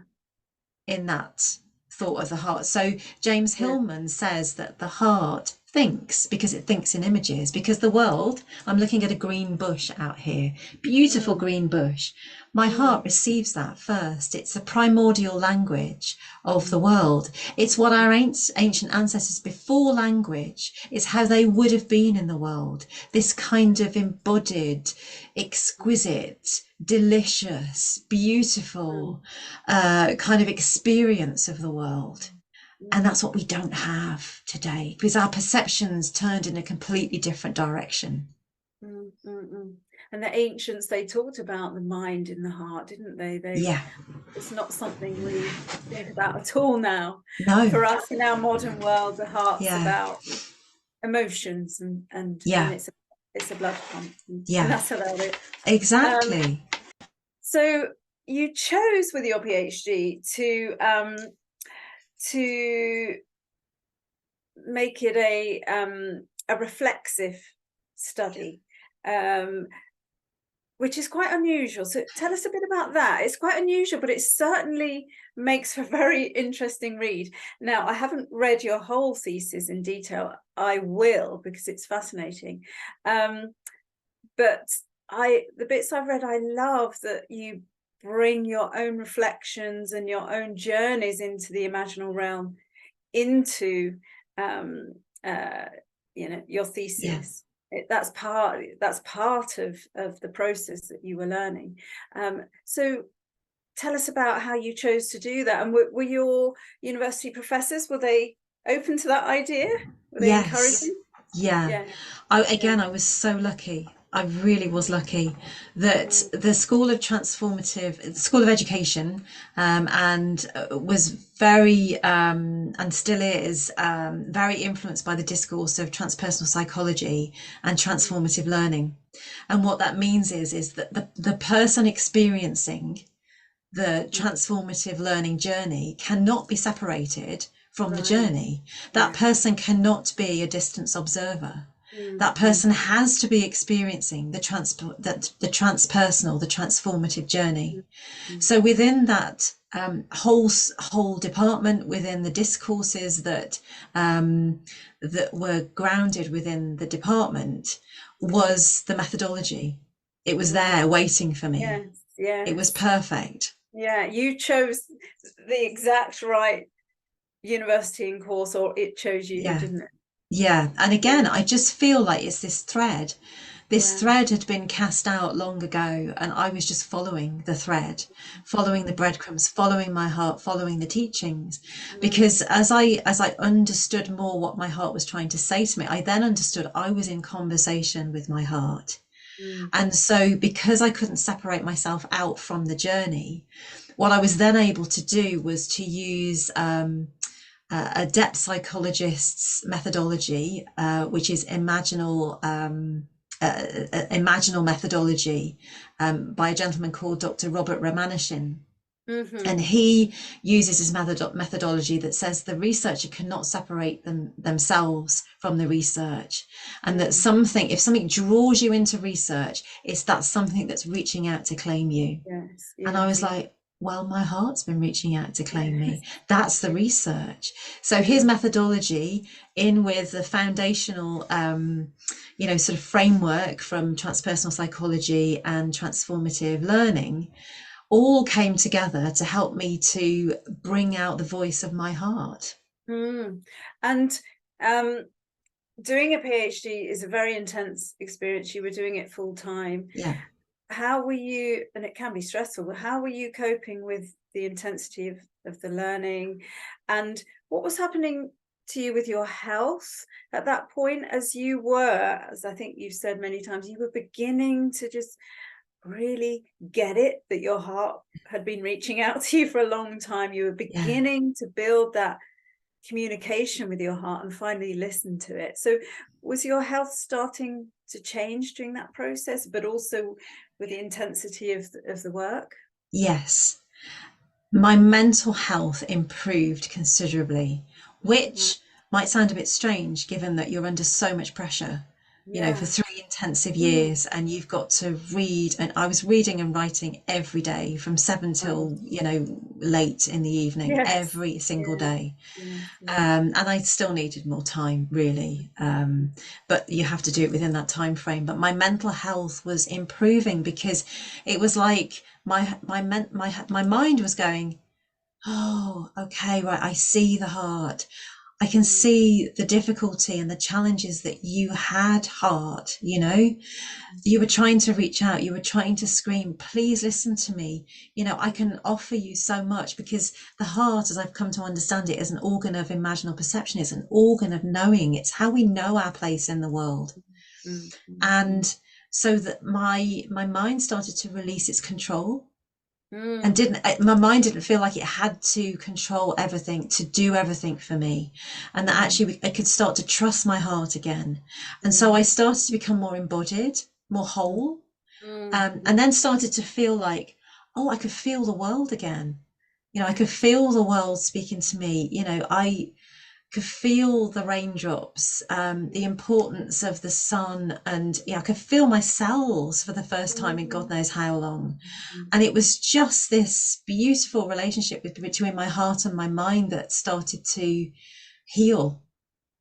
in that thought of the heart. So James Yeah. Hillman says that the heart thinks because it thinks in images, because the world, I'm looking at a green bush out here, beautiful Mm. green bush. My Mm. heart receives that first. It's the primordial language of the Mm. world. It's what our ancient ancestors, before language, is how they would have been in the world. This kind of embodied, exquisite, delicious, Mm. beautiful kind of experience of the world. And Mm. that's what we don't have today, because our perceptions turned in a completely different direction. Mm. Mm. Mm. And the ancients, they talked about the mind in the heart, didn't they? Yeah. It's not something we think about at all now. No. For us in our modern world, the heart's Yeah. about emotions and Yeah. it's a blood pump, and Yeah. that's about it. Um, Exactly. so you chose with your PhD to make it a reflexive study, um, which is quite unusual. So tell us a bit about that. It's quite unusual, but it certainly makes for a very interesting read. Now, I haven't read your whole thesis in detail. I will, because it's fascinating. But the bits I've read, I love that you bring your own reflections and your own journeys into the imaginal realm, into um, uh, your Yeah. thesis. That's part of the process that you were learning. So tell us about how you chose to do that, and were your university professors, were they open to that idea? Were they Yes. encouraging? Yeah. Yeah. Yeah. I was so lucky. I really was lucky that Mm. the School of Education, and was very, and still is, very influenced by the discourse of transpersonal psychology and Mm. transformative learning. And what that means is that the person experiencing the Mm. transformative learning journey cannot be separated from the Right. journey. That Yeah. person cannot be a distance observer. Mm. That Mm. person has to be experiencing the transpersonal, the transformative journey. Mm. Mm. So within that whole department, within the discourses that were grounded within the department, was the methodology. It was Right. there waiting for me. Yes. It was Yes. perfect. Yeah. You chose the exact right university and course, or it chose you, Yeah. didn't it? Yeah. And Yeah. again, I just feel like it's this thread. This Yeah. thread had been cast out long ago, and I was just following the thread, following the Mm. breadcrumbs, following my heart, following the teachings. Mm. Because as I understood more what my heart was trying to say to me, I then understood I was in conversation with my heart. Mm. And so because I couldn't separate myself out from the journey, what I was then able to do was to use a depth psychologist's methodology, which is imaginal methodology, by a gentleman called Dr. Robert Ramanujan. And he uses his methodology that says the researcher cannot separate themselves from the research, and that if something draws you into research, it's that something that's reaching out to claim you. Yes, And I yes, was yes, like, well, my heart's been reaching out to claim yes, me. That's the research. So his yeah. methodology, in with the foundational, sort of framework from transpersonal psychology and transformative learning, all came together to help me to bring out the voice of my heart. And um, doing a PhD is a very intense experience. You were doing it full time. Yeah. How were you, and it can be stressful, but how were you coping with the intensity of the learning? And what was happening to you with your health at that point, as you were, as I think you've said many times, you were beginning to just really get it, that your heart had been reaching out to you for a long time. You were Yeah. beginning to build that communication with your heart and finally listen to it. So was your health starting to change during that process, but also with the intensity of the work? Yes. My mental health improved considerably, Wow. which might sound a bit strange given that you're under so much pressure, for Yeah. 3 intensive years, and you've got to read. And I was reading and writing every day from 7 till, Wow. late in the evening, Yes. every single Yes. day. Yes. Yes. And I still needed more time, really. But you have to do it within that time frame. But my mental health was improving because it was like my mind was going, oh, okay, right, I see the heart. I can see the difficulty and the challenges that you had, heart. You were trying to reach out, you were trying to scream, please listen to me. I can offer you so much, because the heart, as I've come to understand it, is an organ of imaginal perception. It's an organ of knowing. It's how we know our place in the world. And so that my mind started to release its control, and my mind didn't feel like it had to control everything, to do everything for me, and that actually I could start to trust my heart again. And so I started to become more embodied, more whole, and then started to feel like, oh, I could feel the world again. I could feel the world speaking to me. I could feel the raindrops, the importance of the sun, and I could feel my cells for the first time in God knows how long. And it was just this beautiful relationship between my heart and my mind that started to heal.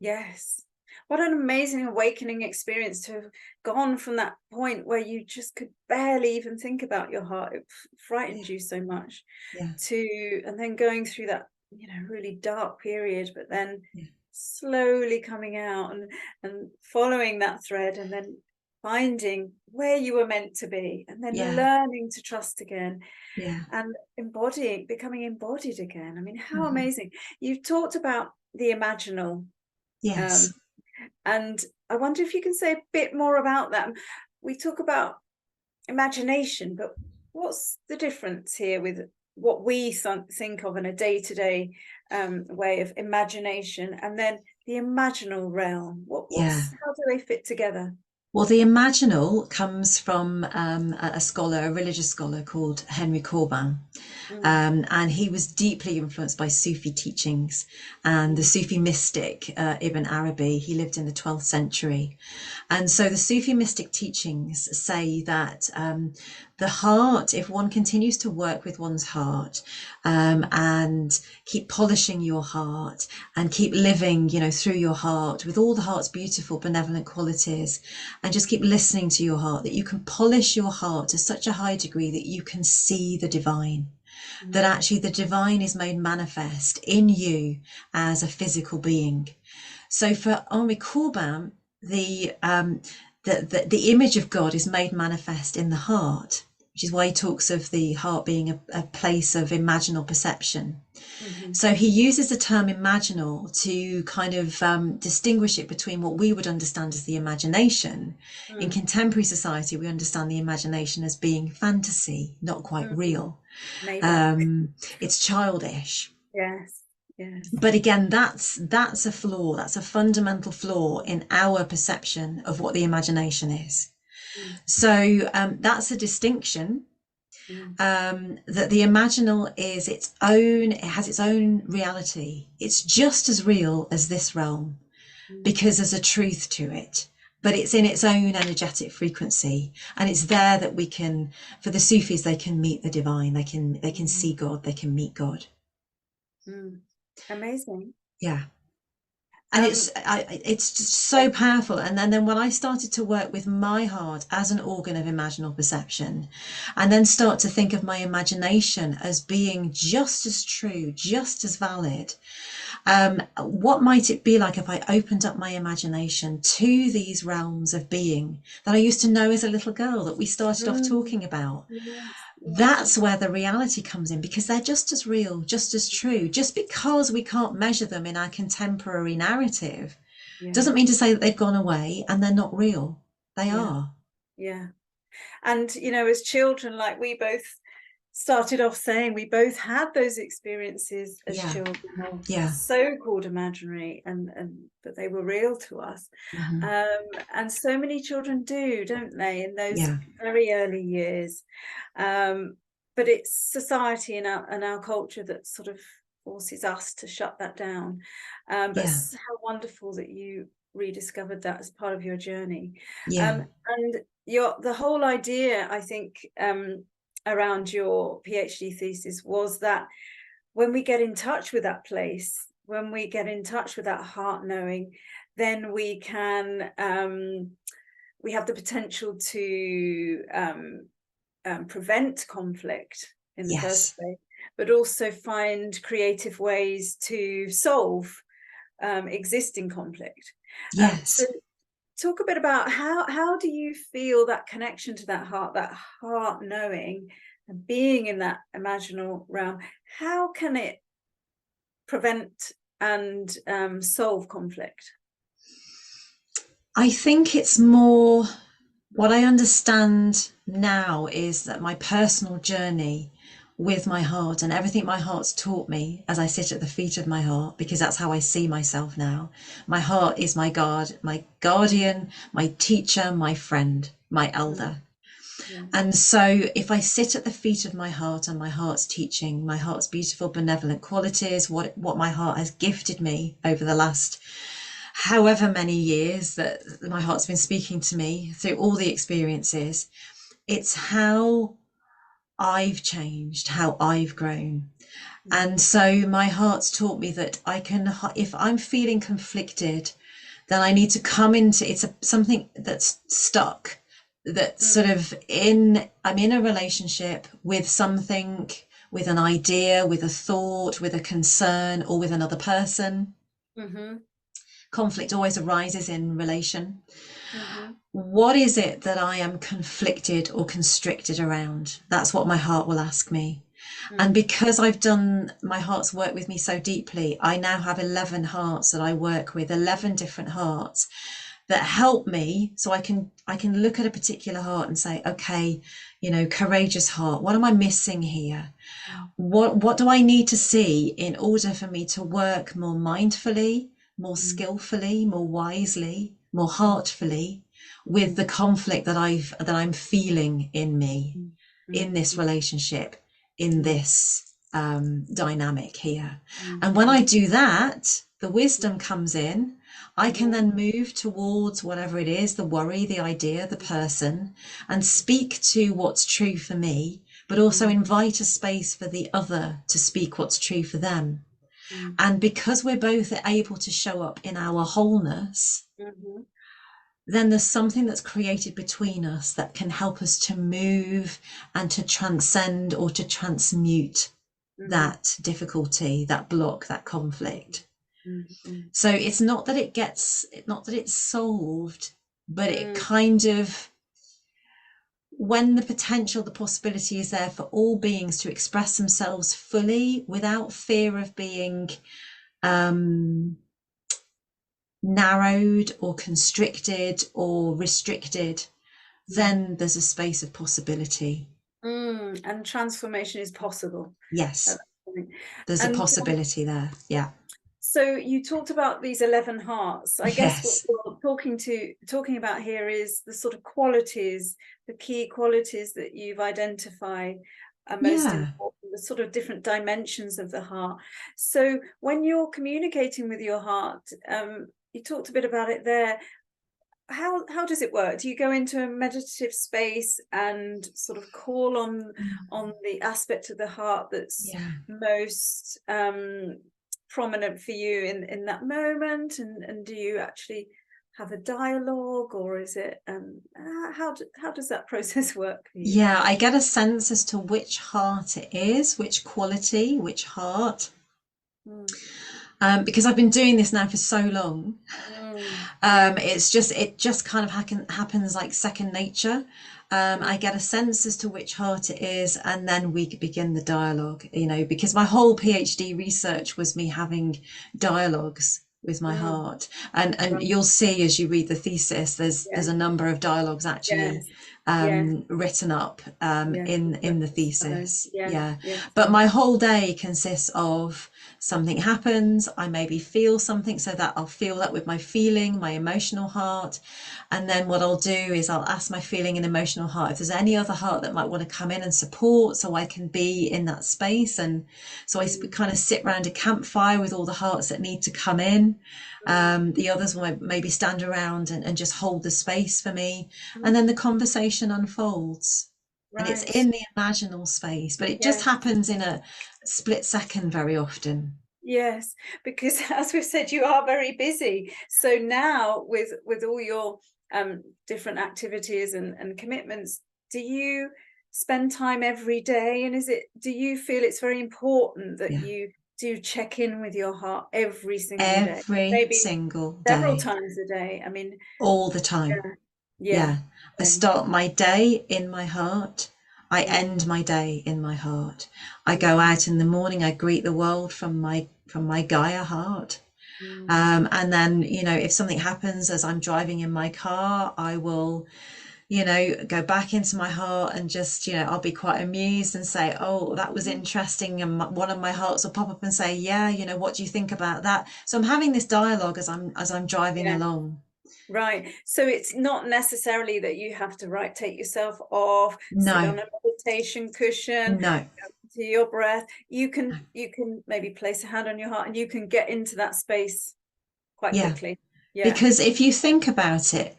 Yes. What an amazing awakening experience to have gone from that point where you just could barely even think about your heart. It frightened you so much, Yeah. and then going through that, really dark period, but then Yeah. slowly coming out and following that thread, and then finding where you were meant to be, and then Yeah. learning to trust again, Yeah. and becoming embodied again. I mean, how Mm-hmm. amazing. You've talked about the imaginal, Yes. um, and I wonder if you can say a bit more about that. We talk about imagination, but what's the difference here with what we think of in a day-to-day way of imagination, and then the imaginal realm? Yeah. How do they fit together? Well, the imaginal comes from a scholar, a religious scholar called Henry Corbin. And he was deeply influenced by Sufi teachings and the Sufi mystic Ibn Arabi. He lived in the 12th century. And so the Sufi mystic teachings say that the heart, if one continues to work with one's heart, and keep polishing your heart and keep living, through your heart with all the heart's beautiful, benevolent qualities, and just keep listening to your heart, that you can polish your heart to such a high degree that you can see the divine. That actually the divine is made manifest in you as a physical being. So for Henri Corbin, the image of God is made manifest in the heart, which is why he talks of the heart being a place of imaginal perception. So he uses the term imaginal to kind of distinguish it between what we would understand as the imagination. In contemporary society, we understand the imagination as being fantasy, not quite real. Made up. It's childish. Yes. Yes. But again, that's a flaw. That's a fundamental flaw in our perception of what the imagination is. Mm, So that's a distinction, mm, that the imaginal is its own, it has its own reality. It's just as real as this realm mm, because there's a truth to it, but it's in its own energetic frequency. And it's there that we can, for the Sufis, they can meet the divine, they can see God, they can meet God. mm. Amazing. Yeah. And Um, it's just so powerful. And then when I started to work with my heart as an organ of imaginal perception, and then start to think of my imagination as being just as true, just as valid, what might it be like if I opened up my imagination to these realms of being that I used to know as a little girl that we started off mm, talking about? yes, yes, That's where the reality comes in, because they're just as real, just as true. Just because we can't measure them in our contemporary narrative yeah, doesn't mean to say that they've gone away and they're not real. They yeah, are. yeah. And, as children, like we both started off saying, we both had those experiences as Yeah. children of Yeah. so-called imaginary, and but they were real to us. Hmm. And so many children do, don't they, in those Yeah. very early years. But it's society and our culture that sort of forces us to shut that down. But Yeah. how wonderful that you rediscovered that as part of your journey. Yeah. And the whole idea, I think, around your PhD thesis was that when we get in touch with that place, when we get in touch with that heart knowing, then we have the potential to prevent conflict in the first Yes. place, but also find creative ways to solve existing conflict. So Yes. talk a bit about how do you feel that connection to that heart knowing and being in that imaginal realm, how can it prevent and solve conflict? I think it's more, what I understand now is that my personal journey with my heart and everything my heart's taught me as I sit at the feet of my heart, because that's how I see myself now. My heart is my guard, my Mm, guardian, my teacher, my friend, my mm, elder. yeah. And so if I sit at the feet of my heart and my heart's teaching, my heart's beautiful benevolent qualities, what my heart has gifted me over the last however many years that my heart's been speaking to me through all the experiences, it's how I've changed, how I've grown. Mm, And so my heart's taught me that I can, if I'm feeling conflicted, then I need to come into, something that's stuck, that's sort mm, of I'm in a relationship with something, with an idea, with a thought, with a concern, or with another person. mm-hmm, Conflict always arises in relation. mm-hmm, What is it that I am conflicted or constricted around? That's what my heart will ask me. And mm, because I've done my heart's work with me so deeply, I now have 11 hearts that I work with, 11 different hearts that help me. So I can look at a particular heart and say, okay, courageous heart, what am I missing here? What do I need to see in order for me to work more mindfully, more mm, skillfully, more wisely, more mm, heartfully with the mm, conflict that I'm feeling in me, mm, in mm, this mm, relationship, in mm, this dynamic here. mm, And when I mm, do that, the wisdom comes in. I can mm-hmm, then move towards whatever it is, the worry, the idea, the person, and speak to what's true for me, but also mm, invite a space for the other to speak what's true for them. mm, And because we're both able to show up in our wholeness, mm-hmm, then there's something that's created between us that can help us to move and to transcend or to transmute mm-hmm, that difficulty, that block, that conflict. mm, mm, So not that it's solved, but it mm, kind of, when the potential, the possibility is there for all beings to express themselves fully without fear of being um, narrowed or constricted or restricted, mm. then there's a space of possibility. And transformation is possible at Yes. that Right. there's a And possibility there. Yeah. so you talked about these 11 hearts. I guess what Yes. we're talking about here is the sort of qualities, the key qualities that you've identified are most Yeah. important, the sort of different dimensions of the heart. So when you're communicating with your heart, you talked a bit about it there. How does it work? Do you go into a meditative space and sort of call on the aspect of the heart that's Yeah. most prominent for you in that moment, and do you actually have a dialogue, or is it how does that process work for you? Yeah, I get a sense as to which heart it is, which quality, which heart. Mm, Because I've been doing this now for so long, yeah. it just kind of happens like second nature. I get a sense as to which heart it is, and then we begin the dialogue, you know, because my whole PhD research was me having dialogues with my Mm, heart. And right. you'll see as you read the thesis, Yeah. there's a number of dialogues actually Yes. Yes. written up Yes. in the Yes. thesis. Yes. Yeah. Yes. But my whole day consists of something happens, I maybe feel something, so that I'll feel that with my feeling, my emotional heart. And then what I'll do is I'll ask my feeling and emotional heart if there's any other heart that might want to come in and support, so I can be in that space. And so I kind of sit around a campfire with all the hearts that need to come in. The others will maybe stand around and just hold the space for me. And then the conversation unfolds. And it's Right. in the imaginal space, but it just Yes. happens in a split second very often. Yes, because as we've said, you are very busy. So now with all your different activities and commitments, do you spend time every day? And do you feel it's very important that Yeah. you do check in with your heart every single day? Every Maybe single several day, times a day. I mean, all the time. yeah, yeah. Yeah. I Same. start my day in my heart. I Mm, end my day in my heart. I go mm, out in the morning, I greet the world from my Gaia heart. mm. And then, you know, if something happens as I'm driving in my car, I will, you know, go back into my heart and just, you know, I'll be quite amused and say, oh, that was interesting. And one of my hearts will pop up and say, yeah, you know, what do you think about that? So I'm having this dialogue as I'm driving Yeah. along. Right. So it's not necessarily that you have to take yourself off, sit No, on a meditation cushion, no, go into your breath. You can maybe place a hand on your heart and you can get into that space quite yeah. quickly. Yeah. Because if you think about it,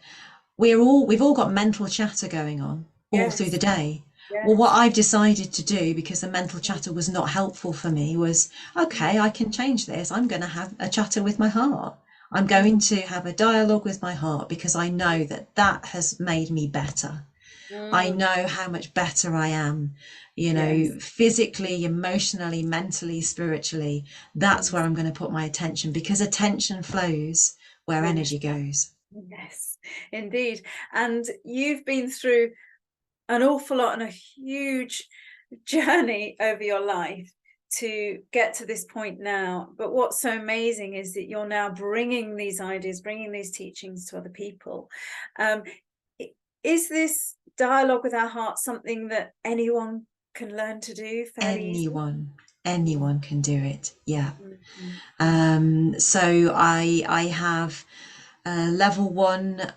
we've all got mental chatter going on all through the Yes. day. Well, what Yes. I've decided to do, because the mental chatter was not helpful for me, was okay, I can change this. I'm going to have a chatter with my heart. I'm going Mm, to have a dialogue with my heart because I know that that has made me better. I mm, know how much better I am, you yes. know, physically, emotionally, mentally, spiritually. That's where Yes. I'm going to put my attention because attention flows where Yes. energy goes. Yes. Indeed. And you've been through an awful lot and a huge journey over your life to get to this point now. But what's so amazing is that you're now bringing these ideas, bringing these teachings to other people. Um, is this dialogue with our heart something that anyone can learn to do fairly easily? Anyone can do it. Yeah. Mm-hmm. So I have a level one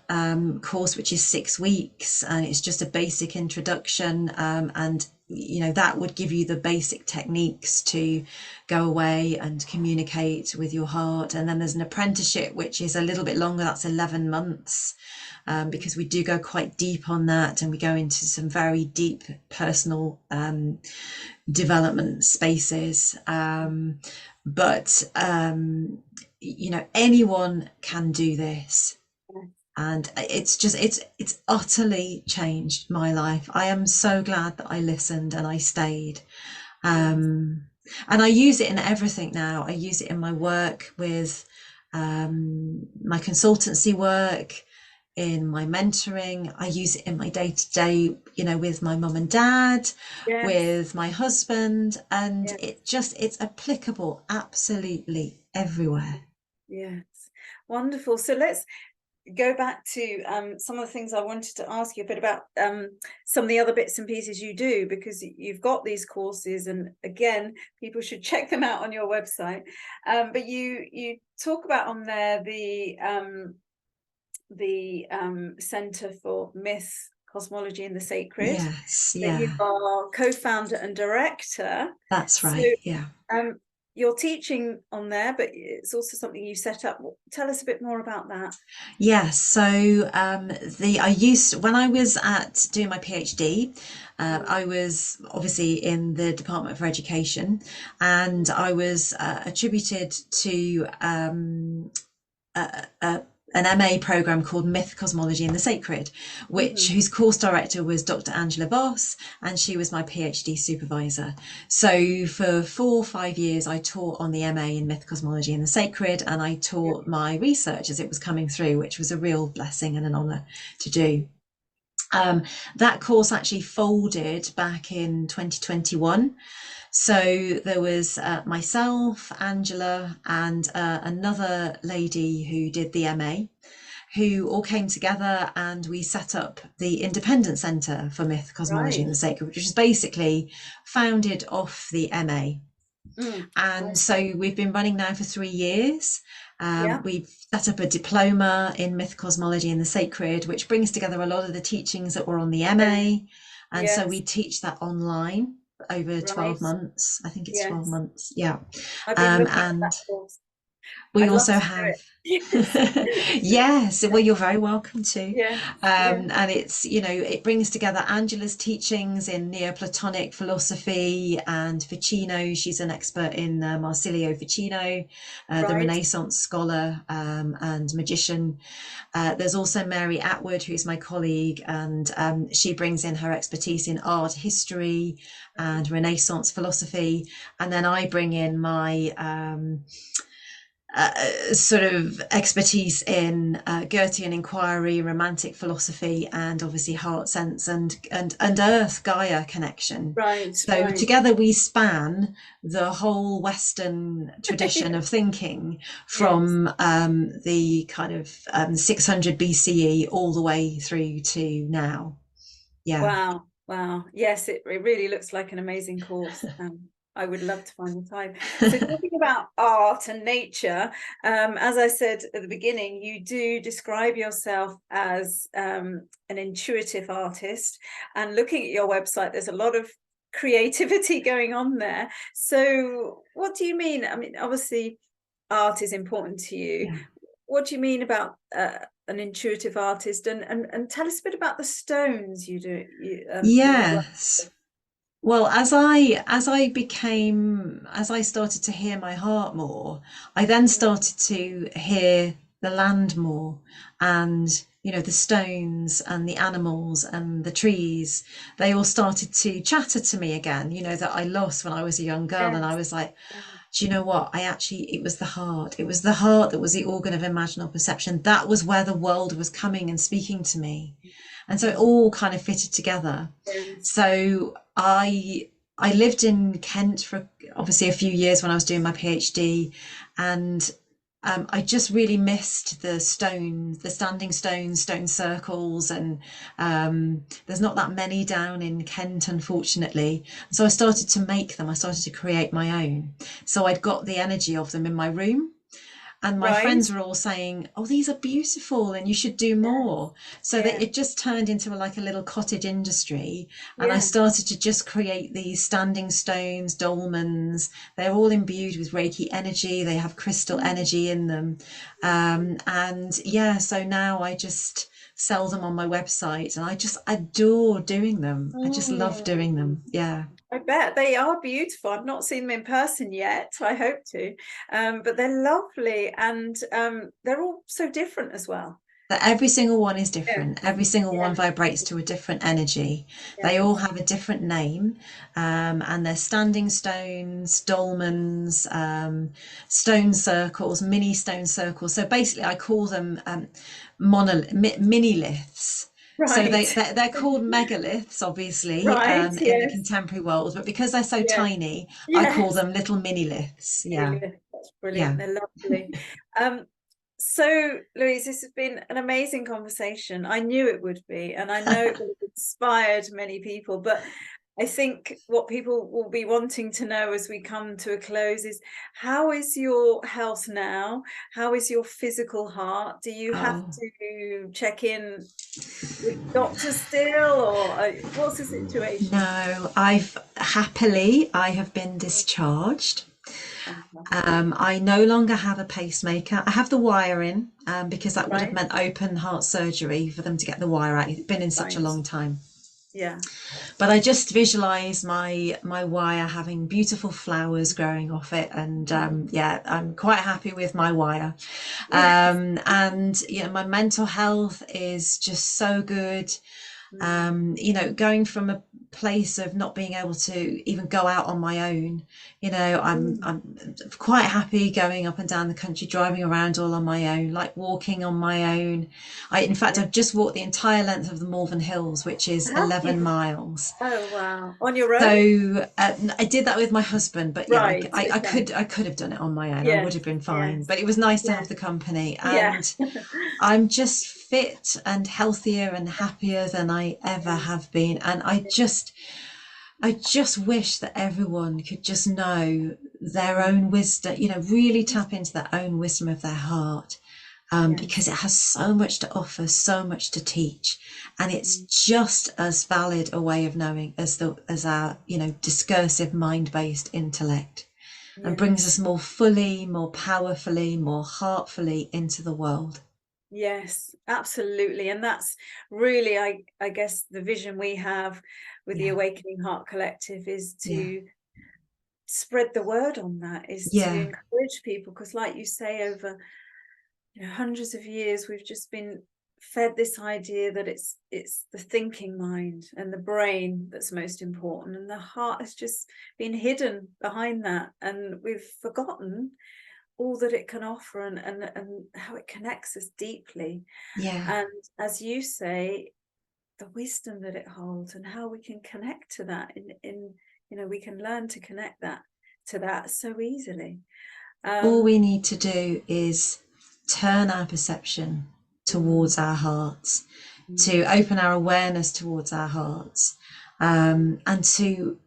course, which is 6 weeks, and it's just a basic introduction. And you know that would give you the basic techniques to go away and communicate with your heart. And then there's an apprenticeship, which is a little bit longer. That's 11 months. Because we do go quite deep on that, and we go into some very deep personal development spaces. But you know, anyone can do this, and it's utterly changed my life. I am so glad that I listened and I stayed. Yes. And I use it in everything now. I use it in my work with my consultancy work, in my mentoring. I use it in my day to day, you know, with my mum and dad, Yes. with my husband, and Yes. it's applicable absolutely everywhere. Yes. Wonderful. So go back to some of the things I wanted to ask you a bit about, some of the other bits and pieces you do, because you've got these courses, and again, people should check them out on your website. But you talk about on there the Center for Myth, Cosmology and the Sacred, Yes, that you yeah, are co-founder and director. that's So right. Yeah. you're teaching on there, but it's also something you set up. Tell us a bit more about that. Yes, so I used when I was at doing my PhD, I was obviously in the Department for Education, and I was attributed to an MA program called Myth, Cosmology and the Sacred, whose course director was Dr. Angela Voss, and she was my PhD supervisor. So for 4 or 5 years, I taught on the MA in Myth, Cosmology and the Sacred, and I taught my research as it was coming through, which was a real blessing and an honour to do. That course actually folded back in 2021. So there was myself, Angela, and another lady who did the MA, who all came together, and we set up the Independent Centre for Myth, Cosmology and Right. the Sacred, which is basically founded off the MA. And so we've been running now for 3 years. Yeah. We've set up a diploma in Myth, Cosmology and the Sacred, which brings together a lot of the teachings that were on the MA. And so we Yes. teach that online over 12 Right. months. I think it's 12 Yes. months. Yeah. I've been looking at And that course. we I'd love also to have, do it. yes, well, you're very welcome to. Yes. Yeah. And it's, it brings together Angela's teachings in Neoplatonic philosophy and Ficino. She's an expert in Marsilio Ficino, the Right. Renaissance scholar and magician. There's also Mary Atwood, who's my colleague, and she brings in her expertise in art history and Renaissance philosophy. And then I bring in my sort of expertise in Goethean inquiry, romantic philosophy, and obviously heart sense and Earth Gaia connection. Right. So Right. together we span the whole Western tradition of thinking Yes. from the kind of 600 BCE all the way through to now. Yeah. Wow. Wow. Yes, it really looks like an amazing course. I would love to find the time. So talking about art and nature, as I said at the beginning, you do describe yourself as an intuitive artist, and looking at your website, there's a lot of creativity going on there. So what do you mean? I mean, obviously art is important to you. Yeah. What do you mean about an intuitive artist? And tell us a bit about the stones you do that you work Yes. with. Well, as I started to hear my heart more, I then started to hear the land more, and the stones and the animals and the trees, they all started to chatter to me again, that I lost when I was a young girl. And I Yes. was like, do you know what? It was the heart. It was the heart that was the organ of imaginal perception. That was where the world was coming and speaking to me. And so it all kind of fitted together. Yes. So I lived in Kent for obviously a few years when I was doing my PhD, and I just really missed the stones, the standing stones, stone circles, and there's not that many down in Kent, unfortunately. So I started to make them. I started to create my own. So I'd got the energy of them in my room. And my Right. friends were all saying, oh, these are beautiful and you should do more. So that Yeah. it just turned into like a little cottage industry. And I Yeah. started to just create these standing stones, dolmens. They're all imbued with Reiki energy. They have crystal energy in them. And yeah, so now I just sell them on my website, and I just adore doing them. I just love doing Mm. them. Yeah. I bet they are beautiful. I've not seen them in person yet. I hope to. But they're lovely, and they're all so different as well. That every single one is Yes. different. Every single one Yeah. vibrates to a different energy. They all Yes. have a different name, and they're standing stones, dolmens, stone circles, mini stone circles. So basically, I call them mini liths. So Right. they're called megaliths, obviously, Right. in the Yes. contemporary world, but because they're so Yes. tiny, I call Yes. them little mini liths. Yeah, Really, that's brilliant. yeah. They're lovely. Um, So, Louise, this has been an amazing conversation. I knew it would be, and I know it will have inspired many people. But I think what people will be wanting to know as we come to a close is, how is your health now? How is your physical heart? Do you have Oh. to check in with doctors still, or what's the situation? No, I have been discharged. Fantastic. I no longer have a pacemaker. I have the wire in, because that would have Right, meant open heart surgery for them to get the wire out. It's been in such a right. long time. Yeah. But I just visualize my wire having beautiful flowers growing off it, and yeah, I'm quite happy with my wire. Yes. And my mental health is just so good. Mm. Going from a place of not being able to even go out on my own, Mm. I'm quite happy going up and down the country, driving around all on my own, like walking on my own. In fact, Yeah. I've just walked the entire length of the Malvern Hills, which is Have 11 you? miles. Oh, wow. On your own? So I did that with my husband, but yeah, Right. Okay. I could have done it on my own. I would Yes. have been fine, Yes. but it was nice to Yes. have the company, Yeah. and I'm just fit and healthier and happier than I ever Yes. have been. And I just wish that everyone could just know their Mm. own wisdom, really tap into their own wisdom of their heart, because Yes. it has so much to offer, so much to teach, and it's Mm. just as valid a way of knowing as our discursive mind-based intellect, and brings us Yes. more fully, more powerfully, more heartfully into the world. Yes, absolutely. And that's really, I guess, the vision we have with the Yeah, Awakening Heart Collective, is yeah, to spread the word on that, is to yeah, encourage people. Because like you say, over hundreds of years, we've just been fed this idea that it's the thinking mind and the brain that's most important, and the heart has just been hidden behind that, and we've forgotten all that it can offer, and how it connects us deeply. yeah, And as you say, the wisdom that it holds, and how we can connect to that in we can learn to connect that to that so easily. all um we need to do is turn our perception mm, towards our hearts, to mm, open our awareness towards our hearts, and to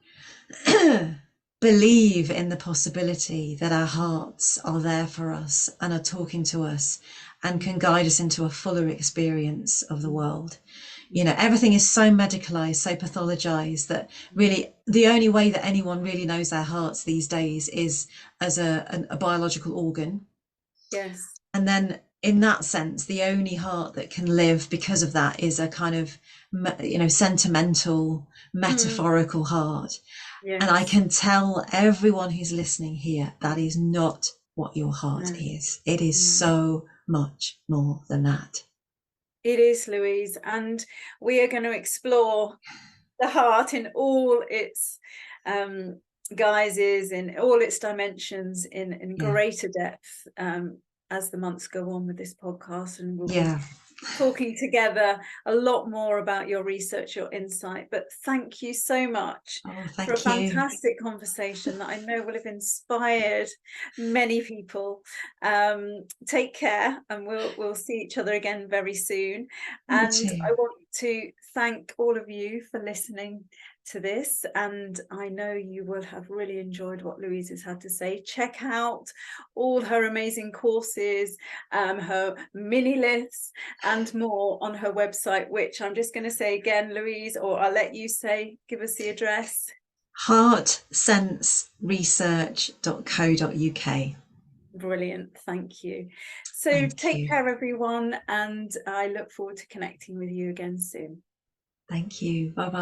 believe in the possibility that our hearts are there for us and are talking to us and can mm, guide us into a fuller experience of the mm, world. mm, Everything is so medicalized, so pathologized, that mm. really the only way that anyone really knows their hearts these days is as a biological organ. Yes. And then in that sense, the only heart that can live because of that is a kind of, sentimental, Mm, metaphorical heart. And I yes. can tell everyone who's listening here, that is not what your heart No, is. It is no. so much more than that. It is, Louise, and we are going to explore the heart in all its um, guises, in all its dimensions, in Yeah. greater depth, as the months go on with this podcast, and we'll be Yeah. talking together a lot more about your research, your insight. But thank you so much Oh, for a thank you. fantastic conversation that I know will have inspired many people. Take care, and we'll see each other again very soon. You And too. I want to thank all of you for listening to this, and I know you will have really enjoyed what Louise has had to say. Check out all her amazing courses, her mini lists and more on her website, which I'm just going to say again, Louise, or I'll let you say, give us the address. heartsenseresearch.co.uk. Brilliant, thank you. So Thank take you. care, everyone, and I look forward to connecting with you again soon. Thank you. Bye bye.